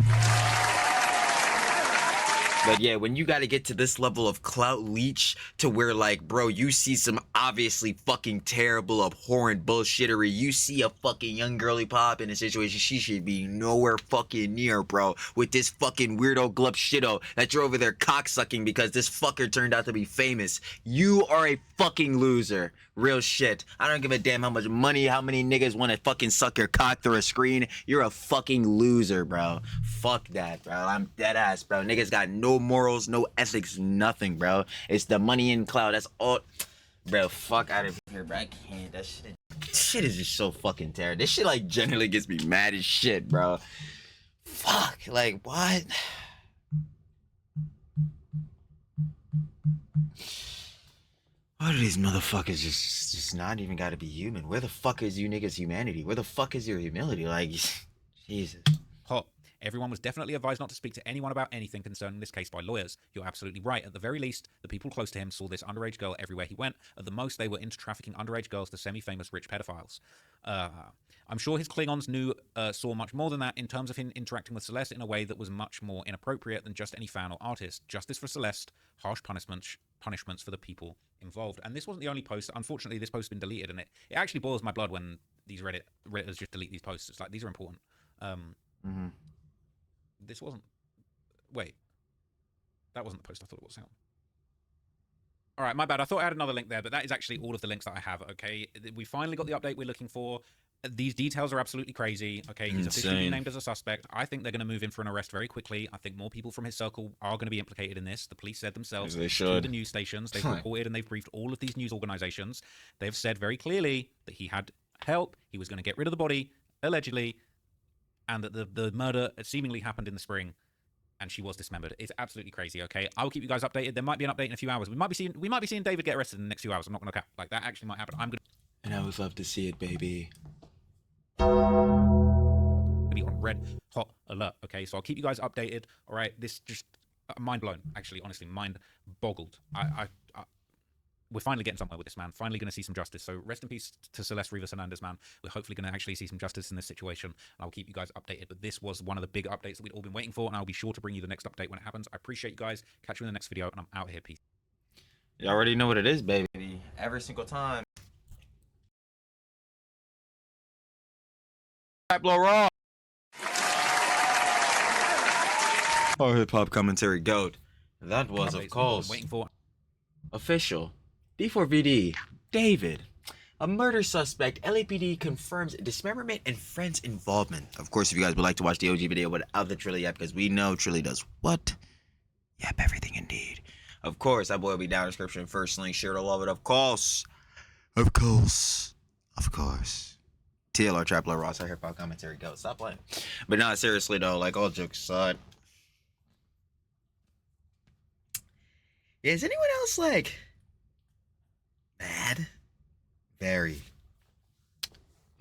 But yeah, when you gotta get to this level of clout leech to where like, bro, you see some obviously fucking terrible, abhorrent bullshittery. You see a fucking young girly pop in a situation she should be nowhere fucking near, bro. With this fucking weirdo glup shitto that you're over there cocksucking because this fucker turned out to be famous. You are a fucking loser. Real shit. I don't give a damn how much money, how many niggas want to fucking suck your cock through a screen. You're a fucking loser, bro. Fuck that, bro. I'm dead ass, bro. Niggas got no morals, no ethics, nothing, bro. It's the money and clout. That's all. Bro, fuck out of here, bro. I can't. That shit is just so fucking terrible. This shit, like, generally gets me mad as shit, bro. Fuck. Like, what? Why do these motherfuckers just not even gotta be human? Where the fuck is you niggas' humanity? Where the fuck is your humility? Like, Jesus. Hot. Everyone was definitely advised not to speak to anyone about anything concerning this case by lawyers. You're absolutely right. At the very least, the people close to him saw this underage girl everywhere he went. At the most, they were into trafficking underage girls to semi-famous rich pedophiles. I'm sure his Klingons saw much more than that in terms of him interacting with Celeste in a way that was much more inappropriate than just any fan or artist. Justice for Celeste, harsh punishments for the people involved. And this wasn't the only post. Unfortunately, this post has been deleted, and it actually boils my blood when these Redditors just delete these posts. It's like, these are important. This wasn't... Wait. That wasn't the post I thought it was. Hang on. All right, my bad. I thought I had another link there, but that is actually all of the links that I have, okay? We finally got the update we're looking for. These details are absolutely crazy, okay? He's officially named as a suspect. I think they're going to move in for an arrest very quickly. I think more people from his circle are going to be implicated in this. The police said themselves to the news stations. They've reported and they've briefed all of these news organizations. They've said very clearly that he had help. He was going to get rid of the body, allegedly, and that the murder seemingly happened in the spring, and she was dismembered. It's absolutely crazy, okay? I'll keep you guys updated. There might be an update in a few hours. We might be seeing David get arrested in the next few hours. I'm not going to cap. Like, that actually might happen. And I would love to see it, baby. Be on red hot alert, okay? So I'll keep you guys updated, all right? This just mind blown, actually, honestly, mind boggled. We're finally getting somewhere with this, man. Finally going to see some justice. So rest in peace to Celeste Rivas Hernandez, man. We're hopefully going to actually see some justice in this situation, and I'll keep you guys updated. But this was one of the big updates that we'd all been waiting for, and I'll be sure to bring you the next update when it happens. I appreciate you guys. Catch you in the next video, and I'm out here. Peace. You already know what it is, baby. Every single time. Blow raw. Oh, hip-hop commentary goat. That was, of course, waiting for official. D4vd, David. A murder suspect. LAPD confirms dismemberment and friends' involvement. Of course, if you guys would like to watch the OG video without the Trilly app, because we know Trilly does what? Yep, everything indeed. Of course, that boy will be down in the description. First link, share to love it, of course. Of course. Of course. TLR Trapler Ross, our hip-hop commentary go. Stop playing. But no, seriously though, like, all jokes aside. Is anyone else like mad? Very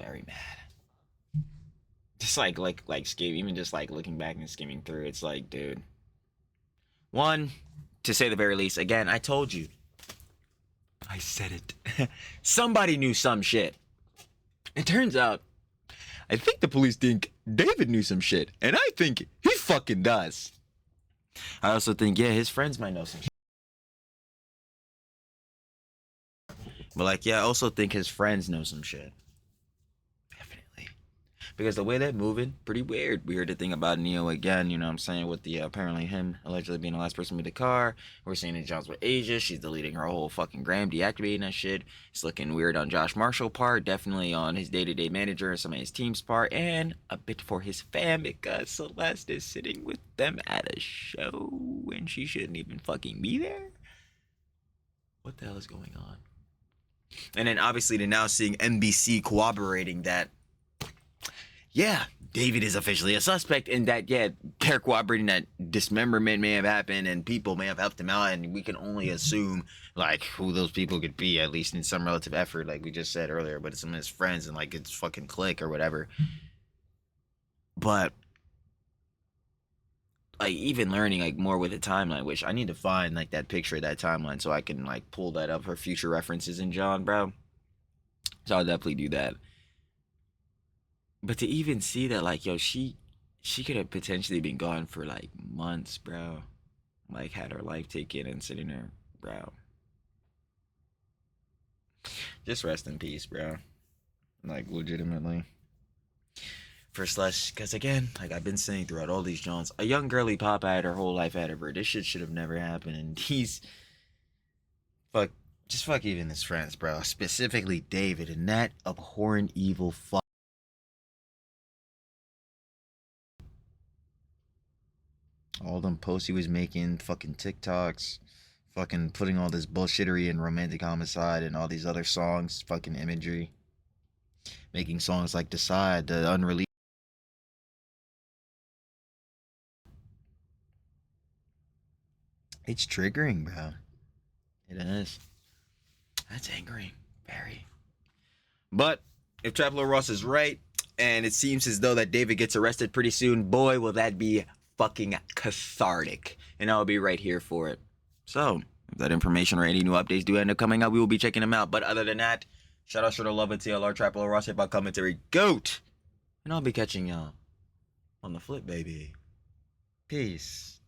mad. Just like skimming, even just like looking back and skimming through, it's like, dude. One, to say the very least, again, I told you. I said it. Somebody knew some shit. It turns out, I think the police think David knew some shit, and I think he fucking does. I also think, yeah, his friends might know some shit. But like, yeah, I also think his friends know some shit. Definitely. Because the way they're moving, pretty weird. We heard the thing about Neo again, you know what I'm saying, with the apparently him allegedly being the last person with the car. We're seeing in John's with Asia. She's deleting her whole fucking gram, deactivating that shit. It's looking weird on Josh Marshall's part, definitely on his day-to-day manager and some of his team's part, and a bit for his fam, because Celeste is sitting with them at a show when she shouldn't even fucking be there. What the hell is going on? And then obviously they're now seeing NBC corroborating that, yeah, David is officially a suspect, and that, yeah, they're corroborating that dismemberment may have happened and people may have helped him out, and we can only assume, like, who those people could be, at least in some relative effort, like we just said earlier, but it's some of his friends and, like, it's fucking clique or whatever. But, like, even learning, like, more with the timeline, which I need to find, like, that picture of that timeline so I can, like, pull that up for future references in John, bro. So I'll definitely do that. But to even see that, like, yo, she could have potentially been gone for, like, months, bro. like had her life taken and sitting there, bro. Just rest in peace, bro. Like, legitimately. For Slush, because again, like I've been saying throughout all these Johns, a young girly pop had her whole life ahead of her. This shit should have never happened. And he's fuck, just fuck even his friends, bro. Specifically David and that abhorrent evil fuck. All them posts he was making, fucking TikToks, fucking putting all this bullshittery and romantic homicide and all these other songs, fucking imagery. Making songs like Decide, the unreleased. It's triggering, bro. It is. That's angering. Very. But if Traplo Ross is right, and it seems as though that David gets arrested pretty soon, boy, will that be fucking cathartic. And I'll be right here for it. So, if that information or any new updates do end up coming out, we will be checking them out. But other than that, shout out to the love and TLR Traplo Ross hip hop commentary GOAT. And I'll be catching y'all on the flip, baby. Peace.